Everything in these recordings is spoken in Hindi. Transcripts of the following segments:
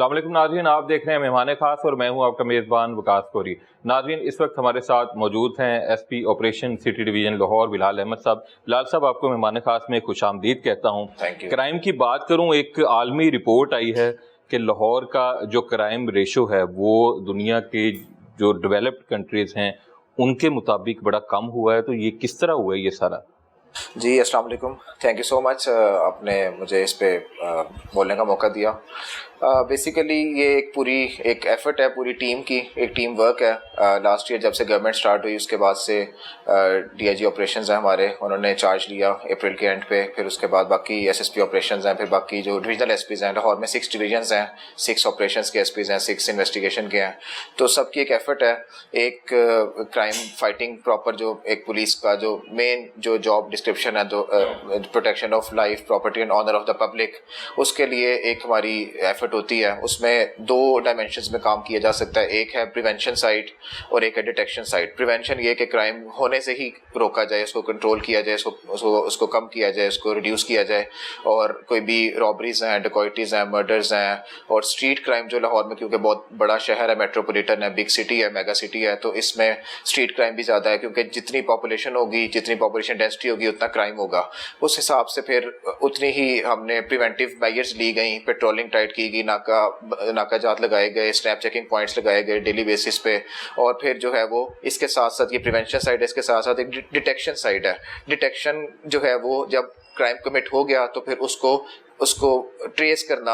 अस्सलाम वालेकुम नाज़रीन, आप देख रहे हैं मेहमान खास और मैं हूं आपका मेज़बान वकास कोरी। नाज़रीन, इस वक्त हमारे साथ मौजूद हैं SP operation city division Lahore Bilal Ahmad साहब। बिलाल साहब, आपको मेहमान खास में खुशामदीद कहता हूं। क्राइम की बात करूं, एक आलमी रिपोर्ट आई है कि लाहौर का जो क्राइम रेशो है वो दुनिया के जो डेवलप्ड कंट्रीज़ हैं उनके मुताबिक बड़ा कम हुआ है। तो ये किस तरह हुआ है ये सारा? जी अस्सलाम वालेकुम, थैंक यू सो मच आपने मुझे इस पे बोलने का मौका दिया। बेसिकली ये एक एफर्ट है पूरी टीम की, एक टीम वर्क है। लास्ट ईयर जब से गवर्नमेंट स्टार्ट हुई उसके बाद से डीआईजी ऑपरेशंस हैं हमारे, उन्होंने चार्ज लिया अप्रैल के एंड पे। फिर उसके बाद बाकी एसएसपी ऑपरेशंस हैं, फिर बाकी जो डिविजनल एसपीज़ हैं, लाहौर में 6 डिवीजन्स हैं, 6 ऑपरेशंस के एसपीज़ हैं, 6 इन्वेस्टिगेशन के हैं। तो सबकी एक एफर्ट है, एक क्राइम फाइटिंग प्रॉपर जो एक पुलिस का जो मेन जो जॉब डिस्क्रिप्शन है, तो protection of life, property and honour of the public, उसके लिए एक हमारी एफर्ट होती है। उसमें 2 डायमेंशंस में काम किया जा सकता है, एक है प्रिवेंशन साइड और एक है डिटेक्शन साइड। प्रिवेंशन ये कि क्राइम होने से ही रोका जाए, उसको कंट्रोल किया जाए, उसको कम किया जाए, उसको रिड्यूस किया जाए। और कोई भी रॉबरीज हैं, डिकॉइटीज हैं, मर्डर्स हैं और स्ट्रीट क्राइम जो लाहौर में, क्योंकि बहुत बड़ा शहर है, मेट्रोपॉलिटन है, बिग सिटी है, मेगा सिटी है, तो इसमें स्ट्रीट क्राइम भी ज़्यादा है, क्योंकि जितनी पॉपुलेशन होगी, जितनी पॉपुलेशन डेंसिटी होगी, उतना क्राइम होगा। उस हिसाब से फिर उतनी ही हमने प्रिवेंटिव मेजर्स ली गई, पेट्रोलिंग टाइट की गई, नाकाजात लगाए गए, स्नैप चेकिंग पॉइंट्स लगाए गए डेली बेसिस पे। और फिर जो है वो इसके साथ साथ ये प्रिवेंशन साइड है, इसके साथ साथ एक डिटेक्शन साइड है। डिटेक्शन जो है वो जब क्राइम कमिट हो गया तो फिर उसको ट्रेस करना,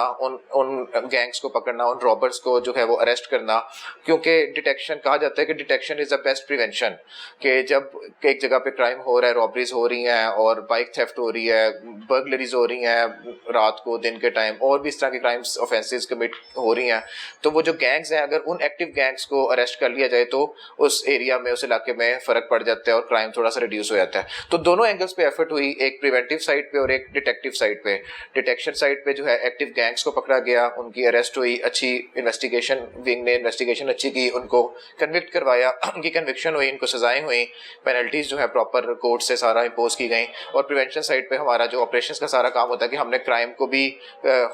उन गैंग्स को पकड़ना, उन रॉबर्स को जो है वो अरेस्ट करना। क्योंकि डिटेक्शन कहा जाता है कि detection is the best prevention, कि जब एक जगह पे क्राइम हो रहा है, रॉबरीज हो रही हैं और बाइक थेफ्ट हो रही है, बर्गलरीज हो रही हैं रात को, दिन के टाइम, और भी इस तरह की क्राइम्स ऑफेंसेस कमिट हो रही हैं, तो वो जो गैंग्स हैं, अगर उन एक्टिव गैंग्स को अरेस्ट कर लिया जाए तो उस एरिया में, उस इलाके में फर्क पड़ जाता है और क्राइम थोड़ा सा रिड्यूस हो जाता है। तो दोनों एंगल्स पे एफर्ट हुई, एक प्रिवेंटिव साइड पे और एक डिटेक्टिव साइड पे। डिटेक्शन साइड पे जो है एक्टिव गैंग्स को पकड़ा गया, उनकी अरेस्ट हुई, अच्छी इन्वेस्टिगेशन विंग ने इन्वेस्टिगेशन अच्छी की, उनको कन्विक्ट करवाया, उनकी कन्विक्शन हुई, इनको सजाएं हुई, पेनल्टीज जो है प्रॉपर कोर्ट से सारा इंपोज की गई। और प्रिवेंशन साइड पे हमारा जो ऑपरेशंस का सारा काम होता है कि हमने क्राइम को भी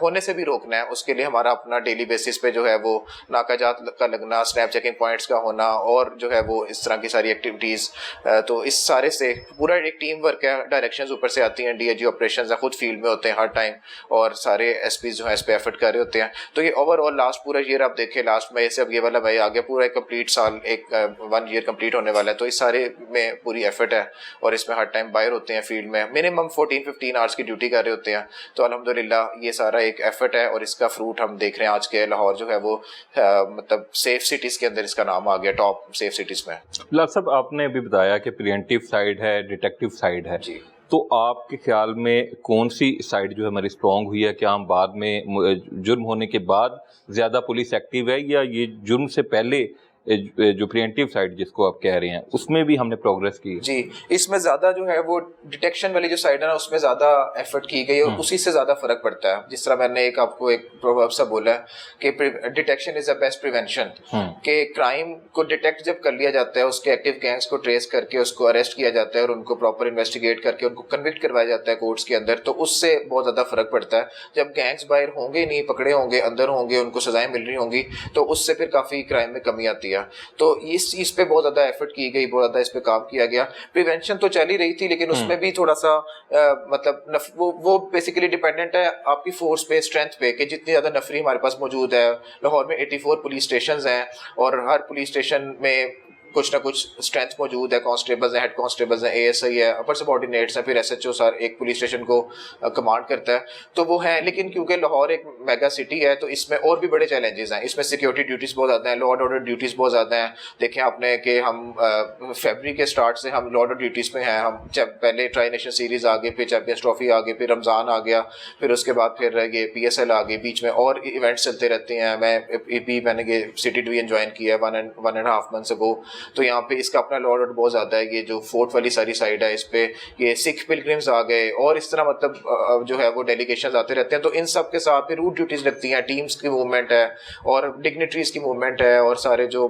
होने से भी रोकना है। उसके लिए हमारा अपना डेली बेसिस पे जो है वो नाकाजात का लगना, स्नैप चेकिंग पॉइंट्स का होना और जो है वो इस तरह की सारी एक्टिविटीज। तो इस सारे से पूरा एक टीम वर्क है, डायरेक्शंस ऊपर से आती हैं, डीआईजी ऑपरेशंस खुद फील्ड में होते हैं हर टाइम और सारे एसपीज जो है इस पे एफर्ट कर रहे होते हैं। तो ये ओवरऑल लास्ट पूरा ईयर आप देखें, लास्ट में से अब ये वाला भाई आ गया, पूरा एक कंप्लीट साल, एक 1 ईयर कंप्लीट होने वाला है। तो इस सारे में पूरी एफर्ट है और इसमें हर टाइम बाहर होते हैं फील्ड में, मिनिमम 14-15 आवर्स की ड्यूटी कर रहे होते हैं। तो अल्हम्दुलिल्लाह ये सारा एक एफर्ट है और इसका फ्रूट हम देख रहे हैं। आज के लाहौर जो है वो मतलब सेफ सिटीज के अंदर इसका नाम आ गया, टॉप सेफ सिटीज में। बिलाल साहब, आपने अभी बताया कि प्रिवेंटिव साइड है, डिटेक्टिव साइड है जी, तो आपके ख्याल में कौन सी साइड जो है हमारी स्ट्रॉन्ग हुई है? क्या हम बाद में जुर्म होने के बाद ज़्यादा पुलिस एक्टिव है, या ये जुर्म से पहले जो प्रिवेंटिव साइड जिसको आप कह रहे हैं उसमें भी हमने प्रोग्रेस की? जी, इसमें ज़्यादा जो है वो डिटेक्शन वाली जो साइड है ना, उसमें ज़्यादा एफर्ट की गई और उसी से ज़्यादा फर्क पड़ता है। जिस तरह मैंने आपको एक प्रोवर्ब सा बोला है कि detection is the best prevention, कि क्राइम को डिटेक्ट जब कर लिया जाता है, उसके एक्टिव गैंग्स को ट्रेस करके उसको अरेस्ट किया जाता है और उनको प्रॉपर इन्वेस्टिगेट करके उनको कन्विक्ट करवाया जाता है कोर्ट्स के अंदर, तो उससे बहुत ज़्यादा फर्क पड़ता है। जब गैंग्स बाहर होंगे नहीं, पकड़े होंगे, अंदर होंगे, उनको सजाएं मिल रही होंगी, तो उससे फिर काफ़ी क्राइम में कमी आती है। तो इस पे बहुत ज्यादा एफर्ट की गई, बहुत ज्यादा इस पे काम किया गया। प्रिवेंशन तो चल ही रही थी, लेकिन उसमें भी थोड़ा सा मतलब वो बेसिकली डिपेंडेंट है आपकी फोर्स पे, स्ट्रेंथ पे, कि जितनी ज्यादा नफरी हमारे पास मौजूद है। लाहौर में 84 पुलिस स्टेशंस हैं और हर पुलिस स्टेशन में कुछ ना कुछ स्ट्रेंथ मौजूद है, कांस्टेबल्स हैं, हेड कांस्टेबल्स हैं, एएसआई है, अपर सबऑर्डिनेट्स हैं, फिर एसएचओ सर एक पुलिस स्टेशन को कमांड करता है, तो वो है। लेकिन क्योंकि लाहौर एक मेगा सिटी है तो इसमें और भी बड़े चैलेंजेस हैं। इसमें सिक्योरिटी ड्यूटीज बहुत ज़्यादा हैं, लॉ एंड ऑर्डर ड्यूटीज़ बहुत ज़्यादा हैं। देखें आपने कि हम फरवरी के स्टार्ट से हम लॉ एंड ऑर्डर ड्यूटीज़ में हैं। हम पहले ट्राई नेशन सीरीज़ आ गई, फिर चैंपियंस ट्रॉफी आ गई, फिर रमज़ान आ गया, फिर उसके बाद फिर ये PSL आ गई, बीच में और इवेंट्स चलते रहते हैं। मैंने ये सिटी डिवीजन ज्वाइन किया 1.5 मंथ्स अगो, तो यहाँ पे इसका अपना लॉ ऑर्डर बहुत ज़्यादा है। ये जो फोर्ट वाली सारी साइड है, इस पे ये सिख पिलग्रिम्स आ गए और इस तरह मतलब जो है वो डेलीगेशंस आते रहते हैं। तो इन सब के साथ भी रूट ड्यूटीज़ लगती हैं, टीम्स की मूवमेंट है और डिग्निटरीज की मूवमेंट है और सारे जो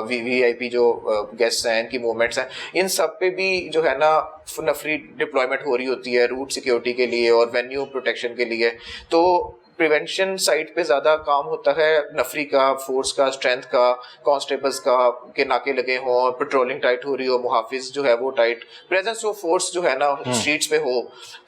VIP जो गेस्ट्स हैं, इनकी मूवमेंट्स हैं। इन सब पे भी जो है ना नफरी डिप्लॉयमेंट हो रही होती है रूट सिक्योरिटी के लिए और वेन्यू प्रोटेक्शन के लिए। तो प्रिवेंशन साइड पे ज़्यादा काम होता है नफरी का, फोर्स का, स्ट्रेंथ का, कांस्टेबल्स का के नाके लगे हों, पेट्रोलिंग टाइट हो रही हो, मुहाफिज जो है वो टाइट, प्रेजेंस ऑफ फोर्स जो है ना स्ट्रीट्स पे हो,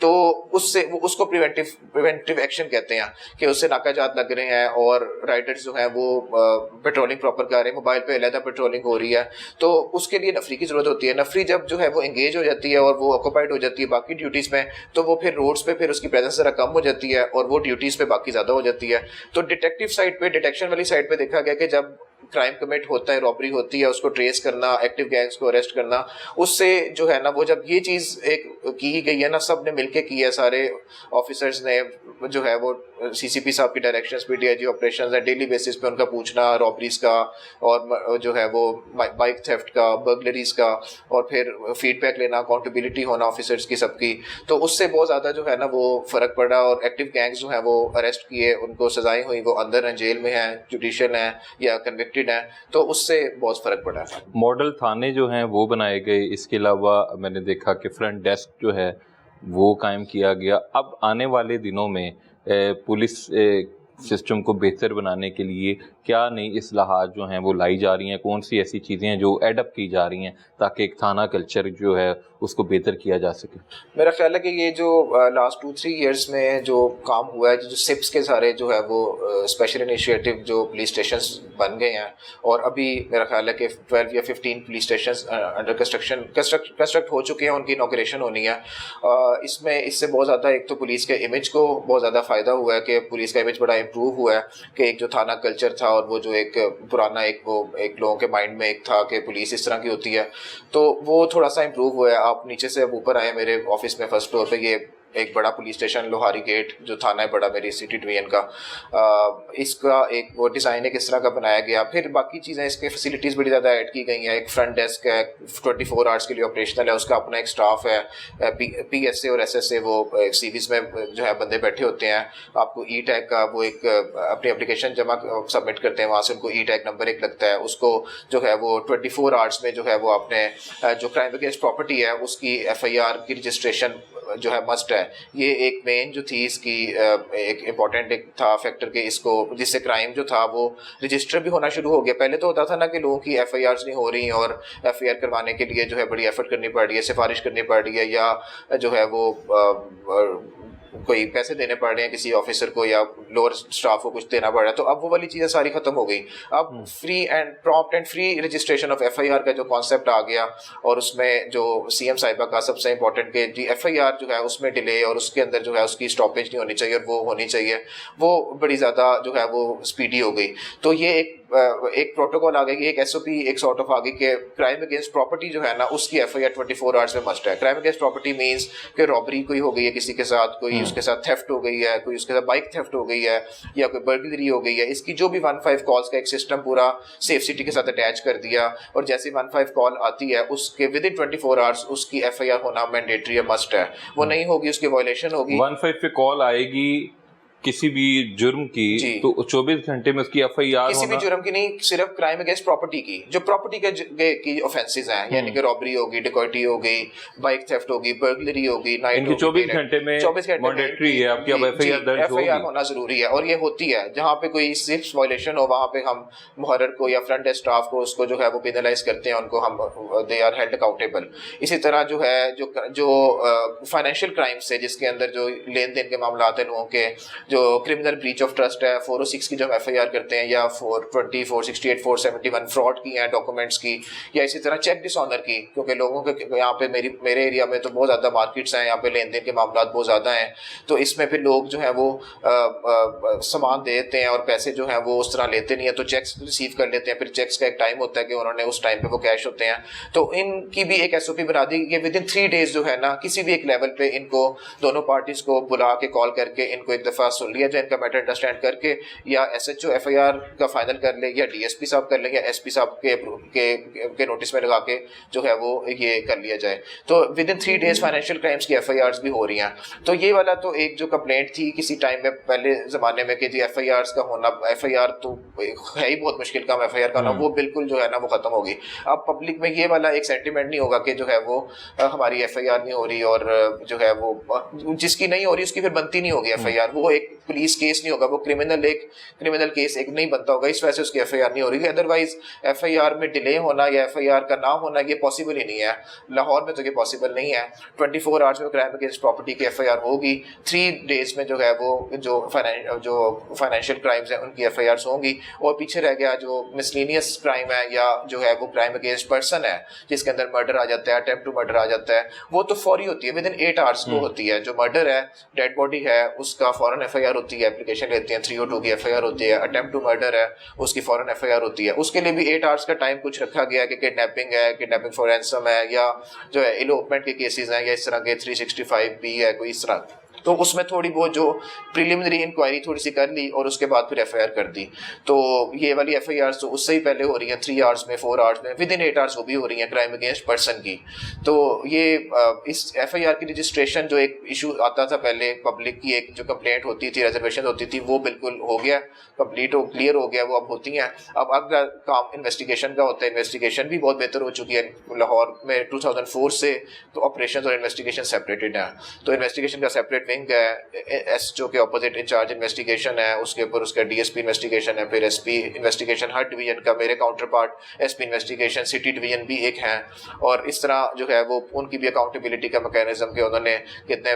तो उससे उसको प्रिवेंटिव एक्शन कहते हैं कि उससे नाकाजात लग रहे हैं और राइडर्स जो है वो पेट्रोलिंग प्रॉपर कर रहे हैं, मोबाइल पे अलहदा पेट्रोलिंग हो रही है, तो उसके लिए नफरी की जरूरत होती है। नफरी जब जो है वो एंगेज हो जाती है और वो ऑक्यूपाइड हो जाती है बाकी ड्यूटीज में, तो वो फिर रोड्स पे फिर उसकी प्रेजेंस जरा कम हो जाती है और वो ड्यूटीज पे बाकी ज्यादा हो जाती है। तो डिटेक्टिव साइड पे, डिटेक्शन वाली साइड पे देखा गया कि जब क्राइम कमिट होता है, रॉबरी होती है, उसको ट्रेस करना, एक्टिव गैंग्स को अरेस्ट करना, उससे जो है ना वो जब ये चीज एक की गई है ना, सब ने मिलके की है, सारे ऑफिसर्स ने जो है वो सीसीपी साहब की डायरेक्शंस पे डीआईजी ऑपरेशंस है, डेली बेसिस पे उनका पूछना रॉबरीज का और जो है वो बाइक थेफ्ट का, बर्गलरीज का, और फिर फीडबैक लेना, अकाउंटेबिलिटी होना ऑफिसर्स की सबकी, तो उससे बहुत ज़्यादा जो है ना वो फ़र्क पड़ा और एक्टिव गैंग्स जो हैं वो अरेस्ट किए, उनको सजाएं हुई, वो अंदर हैं, जेल में हैं, जुडिशियल हैं या कन्विक्टेड हैं, तो उससे बहुत फ़र्क पड़ा है। मॉडल थाने जो हैं वो बनाए गए, इसके अलावा मैंने देखा कि फ्रंट डेस्क जो है वो कायम किया गया। अब आने वाले दिनों में पुलिस सिस्टम को बेहतर बनाने के लिए क्या नई इस्लाहात जो हैं वो लाई जा रही हैं, कौन सी ऐसी चीज़ें हैं जो एडप्ट की जा रही हैं ताकि एक थाना कल्चर जो है उसको बेहतर किया जा सके? मेरा ख्याल है कि ये जो लास्ट 2-3 इयर्स में जो काम हुआ है, जो सिप्स के सारे जो है वो स्पेशल इनिशिएटिव जो पुलिस स्टेशंस बन गए हैं, और अभी मेरा ख्याल है कि 12 या 15 पुलिस स्टेशंस अंडर कंस्ट्रक्ट हो चुके हैं, उनकी इनॉग्रेशन होनी है। इसमें इससे बहुत ज़्यादा एक तो पुलिस के इमेज को बहुत ज़्यादा फ़ायदा हुआ है कि पुलिस का इमेज बड़ा इम्प्रूव हुआ है, कि एक जो थाना कल्चर था और वो जो एक पुराना एक लोगों के माइंड में एक था कि पुलिस इस तरह की होती है, तो वो थोड़ा सा इम्प्रूव हुआ है। आप नीचे से अब ऊपर आए मेरे ऑफिस में फर्स्ट फ्लोर पे, ये एक बड़ा पुलिस स्टेशन लोहारी गेट जो थाना है बड़ा मेरी सिटी डिवीजन का, इसका एक वो डिज़ाइन है किस तरह का बनाया गया। फिर बाकी चीज़ें इसके फैसिलिटीज़ बड़ी ज़्यादा ऐड की गई हैं। एक फ्रंट डेस्क है 24 आवर्स के लिए ऑपरेशनल है, उसका अपना एक स्टाफ है, PSA और SSA वो सीरीज में जो है बंदे बैठे होते हैं। आपको ई टैग का वो एक अपनी एप्लीकेशन जमा सबमिट करते हैं, वहाँ से उनको ई टैग नंबर एक लगता है, उसको जो है वो 24 आवर्स में जो है वो अपने जो क्राइम अगेंस्ट प्रॉपर्टी है उसकी FIR की रजिस्ट्रेशन जो है मस्ट है। ये एक मेन जो थी इसकी एक इम्पॉर्टेंट एक था फैक्टर के इसको, जिससे क्राइम जो था वो रजिस्टर भी होना शुरू हो गया। पहले तो होता था ना कि लोगों की FIRs नहीं हो रही और FIR करवाने के लिए जो है बड़ी एफर्ट करनी पड़ रही है, सिफारिश करनी पड़ रही है, या जो है वो कोई पैसे देने पड़ रहे हैं किसी ऑफिसर को या लोअर स्टाफ को कुछ देना पड़ रहा है। तो अब वो वाली चीज़ें सारी खत्म हो गई। अब free and prompt and free registration of FIR का जो कॉन्सेप्ट आ गया, और उसमें जो CM साहिबा का सबसे इंपॉर्टेंट कि जी FIR जो है उसमें डिले और उसके अंदर जो है उसकी स्टॉपेज नहीं होनी चाहिए, और वो होनी चाहिए, वो बड़ी ज़्यादा जो है वो स्पीडी हो गई। तो ये एक प्रोटोकॉल आ गई, एक SOP एक सॉर्ट ऑफ आ गई कि क्राइम अगेंस्ट प्रॉपर्टी जो है ना उसकी FIR 24 आवर्स में मस्ट है। क्राइम अगेंस्ट प्रॉपर्टी मीन्स कि रॉबरी कोई हो गई है किसी के साथ, कोई उसके साथ थेफ्ट हो गई है, कोई उसके साथ बाइक थेफ्ट हो गई है, या कोई बर्गलरी हो गई है, इसकी जो भी 15 कॉल्स का एक सिस्टम पूरा सेफ सिटी के साथ अटैच कर दिया, और जैसे 15 कॉल आती है उसके विद इन 24 आवर्स उसकी FIR होना मैंडेटरी है, मस्ट है। वो नहीं होगी उसकी वायलेशन होगी। 15 पे कॉल आएगी किसी भी जुर्म की तो 24 घंटे में उसकी FIR किसी भी जुर्म की नहीं, सिर्फ क्राइम अगेंस्ट प्रॉपर्टी की, जो प्रॉपर्टी की ऑफेंसेस हैं, यानी कि रॉबरी होगी, डिकॉइटी होगी, बाइक थेफ्ट होगी, बर्गलरी होगी, नाइट होगी, 24 घंटे में मैंडेटरी है आपकी अब FIR दर्ज होगी। FIR होना जरूरी है, और ये होती है। जहाँ पे कोई सिर्फ वायलेशन हो वहाँ पे हम मुहर्रर को या फ्रंट डेस्क स्टाफ को उसको जो है वो पेनलाइज करते हैं, उनको हम दे आर हेल्ड अकाउंटेबल। इसी तरह जो है जो फाइनेंशियल क्राइम्स है जिसके अंदर जो लेन देन के मामला आते हैं लोगों के, जो क्रिमिनल ब्रीच ऑफ ट्रस्ट है 406 की जो हम FIR करते हैं, या 420, 468, 471 फ्रॉड की हैं डॉक्यूमेंट्स की, या इसी तरह चेक डिसऑनर की, क्योंकि लोगों के यहाँ पे मेरे एरिया में तो बहुत ज़्यादा मार्केट्स हैं, यहाँ पे लेन देन के मामला बहुत ज़्यादा हैं, तो इसमें फिर लोग जो है वो सामान देते हैं और पैसे जो है वो उस तरह लेते नहीं है, तो चेक्स रिसीव कर लेते हैं। फिर चेक्स का एक टाइम होता है कि उन्होंने उस टाइम पे वो कैश होते हैं, तो इनकी भी एक SOP बना दी कि विद इन 3 डेज जो है ना किसी भी एक लेवल पे इनको दोनों पार्टीज को बुला के कॉल करके इनको एक दफ़ा सुन लिया जाए, इनका मैटर अंडरस्टैंड करके, या SHO FIR का फाइनल कर ले, या DSP साहब कर ले, या SP साहब के नोटिस में लगा के जो है वो ये कर लिया जाए। तो with in 3 days financial crimes की FIRs भी हो रही हैं। तो ये वाला तो एक जो कंप्लेंट थी किसी टाइम में पहले ज़माने में कि जी FIRs का होना, FIR तो है ही बहुत मुश्किल काम FIR का होना, वो बिल्कुल जो है ना वो ख़त्म होगी। अब पब्लिक में ये वाला एक सेंटिमेंट नहीं होगा कि जो है वो हमारी FIR नहीं हो रही, और जो है वो जिसकी नहीं हो रही उसकी फिर बनती नहीं होगी FIR। वो एक पुलिस केस नहीं होगा, वो क्रिमिनल केस एक नहीं बनता होगा, इस वजह से उसकी एफआईआर नहीं हो रही है। अदरवाइज एफआईआर में डिले होना या एफआईआर का ना होना ये पॉसिबल ही नहीं है। लाहौर में तो ये पॉसिबल नहीं है। 24 आवर्स में क्राइम अगेंस्ट प्रॉपर्टी की एफआईआर होगी, 3 डेज में जो है वो जो फाइनेंशियल क्राइम्स हैं उनकी एफआईआर होंगी, और पीछे रह गया जो मिसलेनियस क्राइम है या जो है वो क्राइम अगेंस्ट पर्सन है जिसके अंदर मर्डर आ जाता है, अटेम्प्ट टू मर्डर आ जाता है, वो तो फौरी होती है, विद इन 8 आवर्स को होती है। जो मर्डर है, डेड बॉडी है, उसका फौरन एफआईआर होती है, एप्लीकेशन लेते हैं, 302 की एफआईआर होती है। अटेम्प्ट टू मर्डर है, उसकी फौरन एफआईआर होती है। उसके लिए भी 8 आवर्स का टाइम कुछ रखा गया है कि किडनैपिंग है, किडनैपिंग फॉर रैंसम है, या जो है इलोपमेंट के केसेस हैं, या इस तरह के 365 भी है कोई इस तरह, तो उसमें थोड़ी बहुत जो प्रिलिमिनरी इंक्वायरी थोड़ी सी कर ली और उसके बाद फिर एफआईआर कर दी। तो ये वाली एफआईआर तो उससे ही पहले हो रही है, 3 आवर्स में, 4 आवर्स में, विद इन 8 आवर्स वो भी हो रही है क्राइम अगेंस्ट पर्सन की। तो ये इस एफआईआर की रजिस्ट्रेशन जो एक इशू आता था पहले, पब्लिक की एक जो कंप्लेंट होती थी, रिजर्वेशन होती थी, वो बिल्कुल हो गया, कंप्लीट हो, क्लियर हो गया, वो अब होती हैं। अब अगला काम इन्वेस्टिगेशन का होता है। इन्वेस्टिगेशन भी बहुत बेहतर हो चुकी है लाहौर में 2004 से, तो ऑपरेशन और इन्वेस्टिगेशन सेपरेटेड है। तो इन्वेस्टिगेशन का सेपरेट विंग है, एसएचओ के ऑपोजिट इंचार्ज इन्वेस्टिगेशन है, उसके ऊपर उसका डीएसपी इन्वेस्टिगेशन है, फिर एसपी इन्वेस्टिगेशन हर डिवीजन का, मेरे counter part SP investigation city division भी एक है, और इस तरह जो है वो उनकी भी अकाउंटेबिलिटी का मैकेनिज्म कि उन्होंने कितने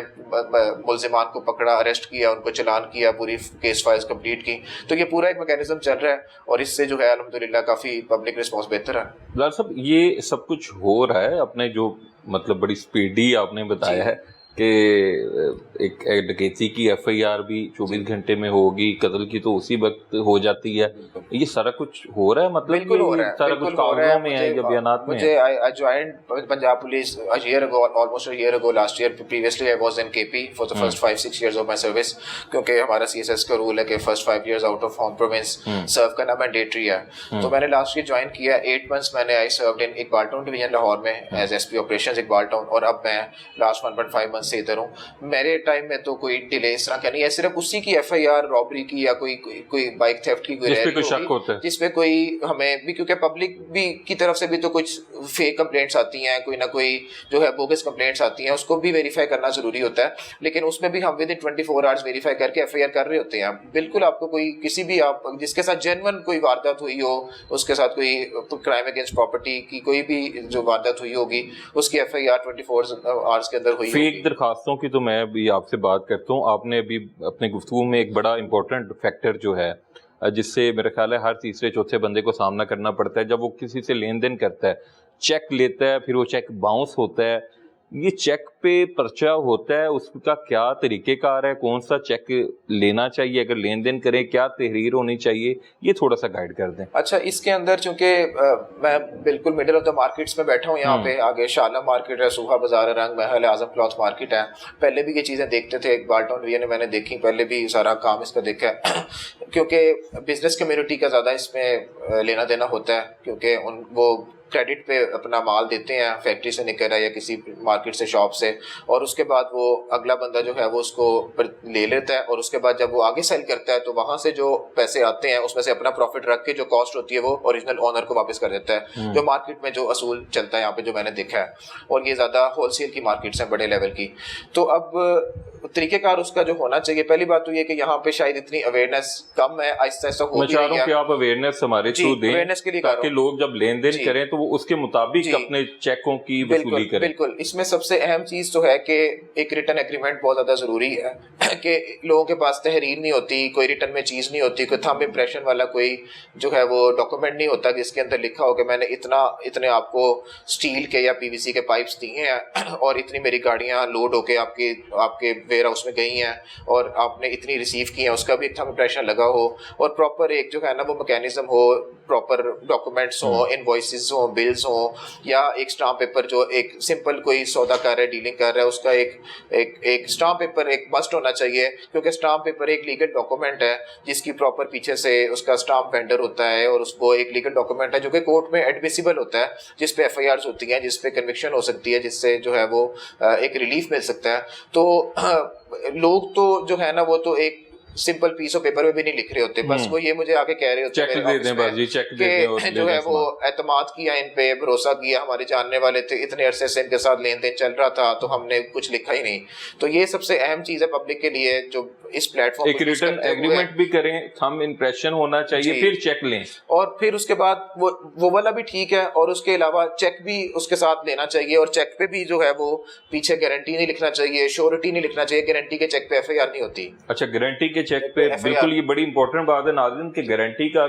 मुलजिमान को पकड़ा, अरेस्ट किया, उनको चलान किया, पूरी केस फाइल्स कंप्लीट की। तो ये पूरा एक मैकेनिज्म चल रहा है, और इससे जो है अल्हम्दुलिल्लाह काफ़ी पब्लिक रिस्पॉन्स बेहतर है। लाल साहब, ये सब कुछ हो रहा है, अपने जो मतलब बड़ी स्पीडी आपने बताया है कि एक डकैती की एफआईआर भी 24 घंटे में होगी, कत्ल की तो उसी वक्त हो जाती है। ये सारा कुछ हो रहा है, मतलब बिल्कुल हो रहा है, सारा कुछ कागजों में है या बयानात में है? I joined Punjab Police a year ago, almost a year ago last year. Previously I was in KP for the first 5-6 years of my service, क्योंकि हमारा CSS का रूल है कि first 5 years out of home province सर्व करना मैंडेटरी है। तो मैंने लास्ट ईयर ज्वाइन किया, 8 months मैंने I served in Iqbal Town division Lahore में as SP operations Iqbal Town, और अब मैं लास्ट 1.5 months से इधर हूँ। मेरे टाइम में तो कोई डिले इस तरह का नहीं है, सिर्फ उसी की एफआईआर रॉबरी की या कोई बाइक थेफ्ट की कोई शक होता है, जिसपे कोई हमें भी, क्योंकि पब्लिक भी की तरफ से भी तो कुछ फेक कंप्लेंट्स आती हैं, कोई ना कोई जो है बोगस कंप्लेंट्स आती हैं, उसको भी वेरीफाई करना जरूरी होता है। लेकिन उसमें भी हम विद इन 24 आवर्स वेरीफाई करके एफआईआर कर रहे होते हैं। बिल्कुल आपको कोई किसी भी आप जिसके साथ जेन्युइन कोई वारदात हुई हो, उसके साथ कोई क्राइम अगेंस्ट प्रॉपर्टी की कोई भी जो वारदात हुई होगी, उसकी एफआईआर 24 आवर्स के अंदर हुई। फेक दरखास्तों की तो मैं भी आपसे बात करता हूँ। आपने अभी अपने गुफ्तगू में एक बड़ा इंपॉर्टेंट फैक्टर जो है जिससे मेरा ख्याल है हर तीसरे चौथे बंदे को सामना करना पड़ता है, जब वो किसी से लेन देन करता है, चेक लेता है, फिर वो चेक बाउंस होता है, ये चेक पे पर्चा होता है, उसका क्या तरीक़ेकार है, कौन सा चेक लेना चाहिए, अगर लेन देन करें क्या तहरीर होनी चाहिए, ये थोड़ा सा गाइड कर दें। अच्छा, इसके अंदर चूंकि मैं बिल्कुल मिडिल ऑफ द मार्केट्स में बैठा हूँ, यहाँ पे आगे शाला मार्केट है, सुहा बाजार है, रंग महल है, आजम क्लॉथ मार्केट है। पहले भी ये चीज़ें देखते थे, इकबाल टाउन डिवीजन में मैंने देखी, पहले भी सारा काम इसका देखा है क्योंकि बिजनेस कम्युनिटी का ज़्यादा इसमें लेना देना होता है, क्योंकि वो क्रेडिट पे अपना माल देते हैं, फैक्ट्री से निकल रहा है या किसी मार्केट से, शॉप से, और उसके बाद वो अगला बंदा जो है वो उसको ले लेता है, और उसके बाद जब वो आगे सेल करता है तो वहां से जो पैसे आते हैं उसमें से अपना प्रॉफिट रख के जो कॉस्ट होती है वो ओरिजिनल ओनर को वापस कर देता है, जो मार्केट में जो असूल चलता है यहाँ पे जो मैंने देखा है। और ये ज्यादा होलसेल की मार्केट्स हैं, बड़े लेवल की। तो अब तरीकेकार उसका जो होना चाहिए, पहली बात तो ये कि यहाँ पे शायद इतनी अवेयरनेस कम है, आहिस्ता आहिस्ता हो भी रही है। कि आप अवेयरनेस हमारे थ्रू दें, अवेयरनेस के लिए, ताकि लोग जब लेन देन करें तो वो उसके मुताबिक अपने चेकों की वसूली करें। बिल्कुल, इसमें सबसे अहम चीज तो है कि एक रिटर्न एग्रीमेंट बहुत ज्यादा जरूरी है कि लोगों के पास तहरीर नहीं होती, कोई रिटर्न में चीज नहीं होती, कोई थंब इंप्रेशन वाला कोई जो है वो डॉक्यूमेंट नहीं होता जिसके अंदर लिखा हो कि मैंने इतने आपको स्टील के या पीवीसी के पाइप्स दिए हैं और इतनी मेरी गाड़ियां लोड होके आपके वेयर हाउस में गई हैं और आपने इतनी रिसीव की हैं, उसका भी एक थंब इंप्रेशन लगा हो, और प्रॉपर एक जो है ना वो मैकेनिज्म हो, प्रॉपर डॉक्यूमेंट्स हो, इनवॉइसेस हो, बिल्स हो, या एक स्टाम्प पेपर जो एक सिंपल कोई सौदा कर रहा है, डीलिंग कर रहा है, उसका एक स्टाम्प पेपर एक मस्ट होना चाहिए, क्योंकि स्टाम्प पेपर एक लीगल डॉक्यूमेंट है जिसकी प्रॉपर पीछे से उसका स्टाम्प वेंडर होता है, और उसको एक लीगल डॉक्यूमेंट है जो कि कोर्ट में एडमिसिबल होता है, जिस पे एफआईआर होती हैं, जिस पे कन्विक्शन हो सकती है, जिससे जो है वो एक रिलीफ मिल सकता है। तो लोग तो जो है ना वो तो एक सिंपल पीस ऑफ पेपर में भी नहीं लिख रहे होते, बस वो ये मुझे आके कह रहे होते चेक दे दें बस, ये चेक दे दें, जो है वो एतमाद किया इन पे, भरोसा किया, हमारे जानने वाले थे, इतने अरसे से इनके साथ लेन देन चल रहा था, तो हमने कुछ लिखा ही नहीं। तो ये सबसे अहम चीज है पब्लिक के लिए, जो इस प्लेटफॉर्म एक रिटर्न एग्रीमेंट भी करें, थम इंप्रेशन होना चाहिए, फिर चेक लें, और फिर उसके बाद वो वाला भी ठीक है, और उसके अलावा चेक भी उसके साथ लेना चाहिए, और चेक पे भी जो है वो पीछे गारंटी नहीं लिखना चाहिए, श्योरिटी नहीं लिखना चाहिए। गारंटी के चेक पे एफआईआर नहीं होती। अच्छा, गारंटी के चेक पे बिल्कुल, ये बड़ी इंपॉर्टेंट बात है नाज़रीन कि गारंटी का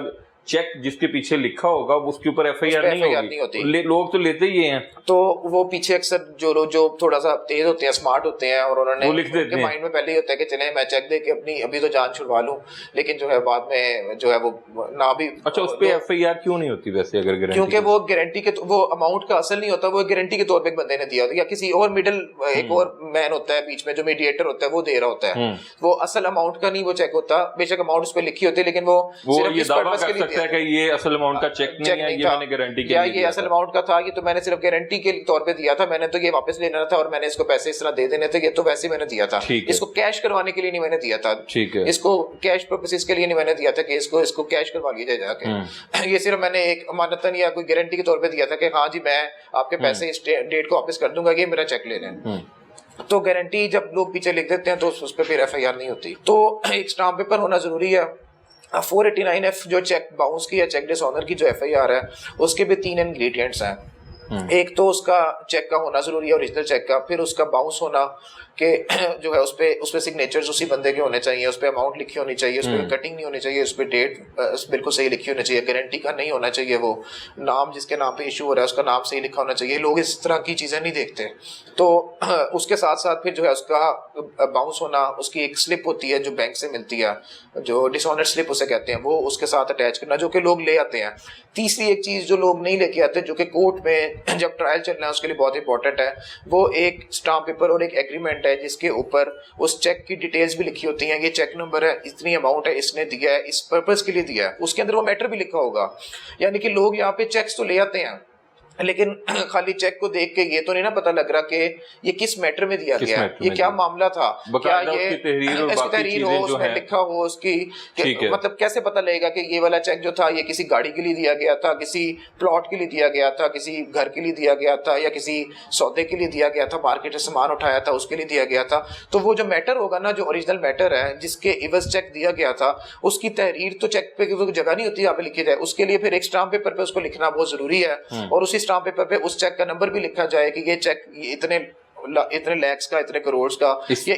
चेक जिसके पीछे लिखा होगा उसके ऊपर एफआईआर नहीं होती। लोग तो लेते ही हैं, तो वो पीछे अक्सर जो थोड़ा सा तेज होते हैं, स्मार्ट होते हैं, और उन्होंने वो लिख देते हैं, माइंड में पहले ही होता है कि चले मैं चेक दे के अपनी अभी तो जान छुड़वा लूं, लेकिन जो है बाद में जो है वो ना भी। अच्छा, उस पे एफआईआर क्यों नहीं होती वैसे अगर गारंटी? क्योंकि वो गारंटी के वो अमाउंट का असल नहीं होता, वो गारंटी के तौर पे एक बंदे ने दिया होता है, या किसी और मिडिल एक और मैन होता है बीच में, जो मीडिएटर होता है, वो दे रहा होता है। वो असल अमाउंट का नहीं वो चेक होता, बेशक अमाउंट उस पे लिखी होती है, लेकिन वो ये दावा कर सकता है कि ये असल अमाउंट का चेक नहीं है, ये मैंने गारंटी के लिए ये असल अमाउंट का था, ये तो मैंने सिर्फ गारंटी के तौर पे दिया था, मैंने तो ये वापस लेना था, और मैंने इसको पैसे इस तरह दे देने थे, ये तो वैसे मैंने दिया था, इसको कैश करवाने के लिए नहीं मैंने दिया था, ठीक है, इसको कैश पर्पसेस के लिए नहीं मैंने दिया था कि इसको कैश करवा लीजिए जाके। ये सिर्फ मैंने एक अमानतन या कोई गारंटी के तौर पे दिया था कि हाँ जी मैं आपके पैसे इस डेट को वापस कर दूंगा, ये मेरा चेक ले लें। तो गारंटी जब लोग पीछे लिख देते हैं तो उस पर फिर एफआईआर नहीं होती। तो एक स्टाम्प पेपर होना जरूरी है। 489F जो चेक बाउंस की या चेक डिसऑनर की जो एफआईआर है, उसके भी 3 इंग्रेडिएंट्स हैं। एक तो उसका चेक का होना जरूरी है, ओरिजिनल चेक का, फिर उसका बाउंस होना कि जो है उस पे सिग्नेचर्स उसी बंदे के होने चाहिए, उस पे अमाउंट लिखी होनी चाहिए, उस पे कटिंग नहीं होनी चाहिए, उस पे डेट बिल्कुल सही लिखी होनी चाहिए, गारंटी का नहीं होना चाहिए, वो नाम जिसके नाम पे इशू हो रहा है उसका नाम सही लिखा होना चाहिए। लोग इस तरह की चीजें नहीं देखते। तो उसके साथ साथ फिर जो है उसका बाउंस होना, उसकी एक स्लिप होती है जो बैंक से मिलती है, जो डिसऑनर स्लिप उसे कहते हैं, वो उसके साथ अटैच करना, जो कि लोग ले आते हैं। तीसरी एक चीज जो लोग नहीं लेके आते, जो कि कोर्ट में जब ट्रायल चलना है उसके लिए बहुत इंपॉर्टेंट है, वो एक स्टाम्प पेपर और एक एग्रीमेंट है जिसके ऊपर उस चेक की डिटेल्स भी लिखी होती हैं। ये चेक नंबर है, इतनी अमाउंट है, इसने दिया है, इस पर्पस के लिए दिया है, उसके अंदर वो मैटर भी लिखा होगा। यानी कि लोग यहाँ पे चेक्स तो ले आते हैं, लेकिन खाली चेक को देख के ये तो नहीं ना पता लग रहा कि ये किस मैटर में दिया गया, ये क्या मामला था, क्या ये तहरीर हो, उसमें लिखा हो उसकी, मतलब कैसे पता लगेगा कि ये वाला चेक जो था ये किसी गाड़ी के लिए दिया गया था, किसी प्लॉट के लिए दिया गया था, किसी घर के लिए दिया गया था, या किसी सौदे के लिए दिया गया था, मार्केट से सामान उठाया था उसके लिए दिया गया था। तो वो जो मैटर होगा ना, जो ओरिजिनल मैटर है जिसके इवज चेक दिया गया था, उसकी तहरीर तो चेक पे जगह नहीं होती यहाँ पे लिखी जाए, उसके लिए फिर एक स्टाम्प पेपर पे उसको लिखना बहुत जरूरी है, और उसी स्टाम्प पेपर पे उस चेक का नंबर भी लिखा जाए कि ये चेक इतने लैक्स का, इतने करोड़ का, ये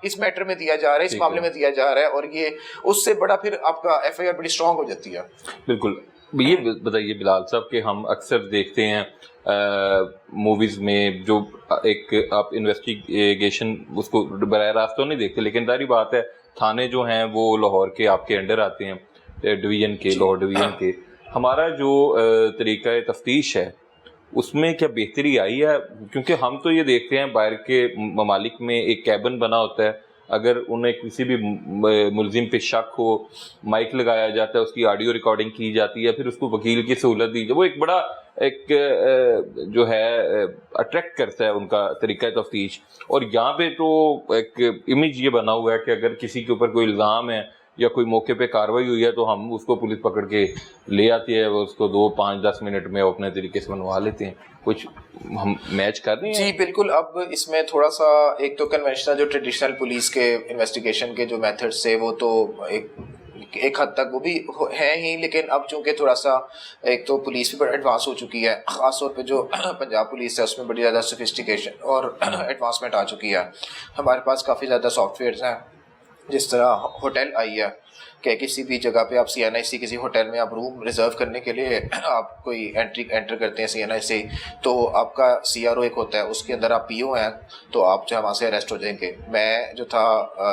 इस मैटर में दिया जा रहा है, इस मामले में दिया जा रहा है, और ये उससे बड़ा फिर आपका एफआईआर बड़ी स्ट्रांग हो जाती है। बिल्कुल। ये बताइए बिलाल साहब कि हम अक्सर देखते हैं मूवीज में, जो एक आप इन्वेस्टिगेशन उसको बराह रास्त तो नहीं देखते, लेकिन सारी बात है थाने जो हैं वो लाहौर के आपके अंडर आते हैं, डिवीजन के, लाहौर डिवीजन के। हमारा जो तरीका तफ्तीश है उसमें क्या बेहतरी आई है? क्योंकि हम तो ये देखते हैं बाहर के ममालिक में एक कैबिन बना होता है, अगर उन्हें किसी भी मुलजिम पे शक हो, माइक लगाया जाता है, उसकी ऑडियो रिकॉर्डिंग की जाती है, फिर उसको वकील की सहूलत दी जाए। वो एक बड़ा एक जो है अट्रैक्ट करता है उनका तरीका तफ्तीश। और यहाँ पे तो एक इमेज ये बना हुआ है कि अगर किसी के ऊपर कोई इल्ज़ाम है या कोई मौके पे कार्रवाई हुई है तो हम उसको पुलिस पकड़ के ले आती है, वो उसको 2, 5, 10 मिनट में अपने तरीके से बनवा लेते हैं। कुछ हम मैच कर रहे हैं? जी बिल्कुल। अब इसमें थोड़ा सा एक तो कन्वेंशनल जो ट्रेडिशनल पुलिस के इन्वेस्टिगेशन के जो मेथड्स थे वो तो एक हद तक वो भी है ही, लेकिन अब चूंकि थोड़ा सा एक तो पुलिस भी बड़ा एडवांस हो चुकी है, खासतौर पे जो पंजाब पुलिस है उसमें बड़ी ज़्यादा सोफिस्टिकेशन और एडवांसमेंट आ चुकी है। हमारे पास काफ़ी ज़्यादा सॉफ्टवेयर्स हैं, जिस तरह होटल आई है कि किसी भी जगह पे आप CNIC किसी होटल में आप रूम रिजर्व करने के लिए आप कोई एंटर करते हैं CNIC, तो आपका CRO एक होता है, उसके अंदर आप PO हैं, तो आप जो है वहाँ से अरेस्ट हो जाएंगे। मैं जो था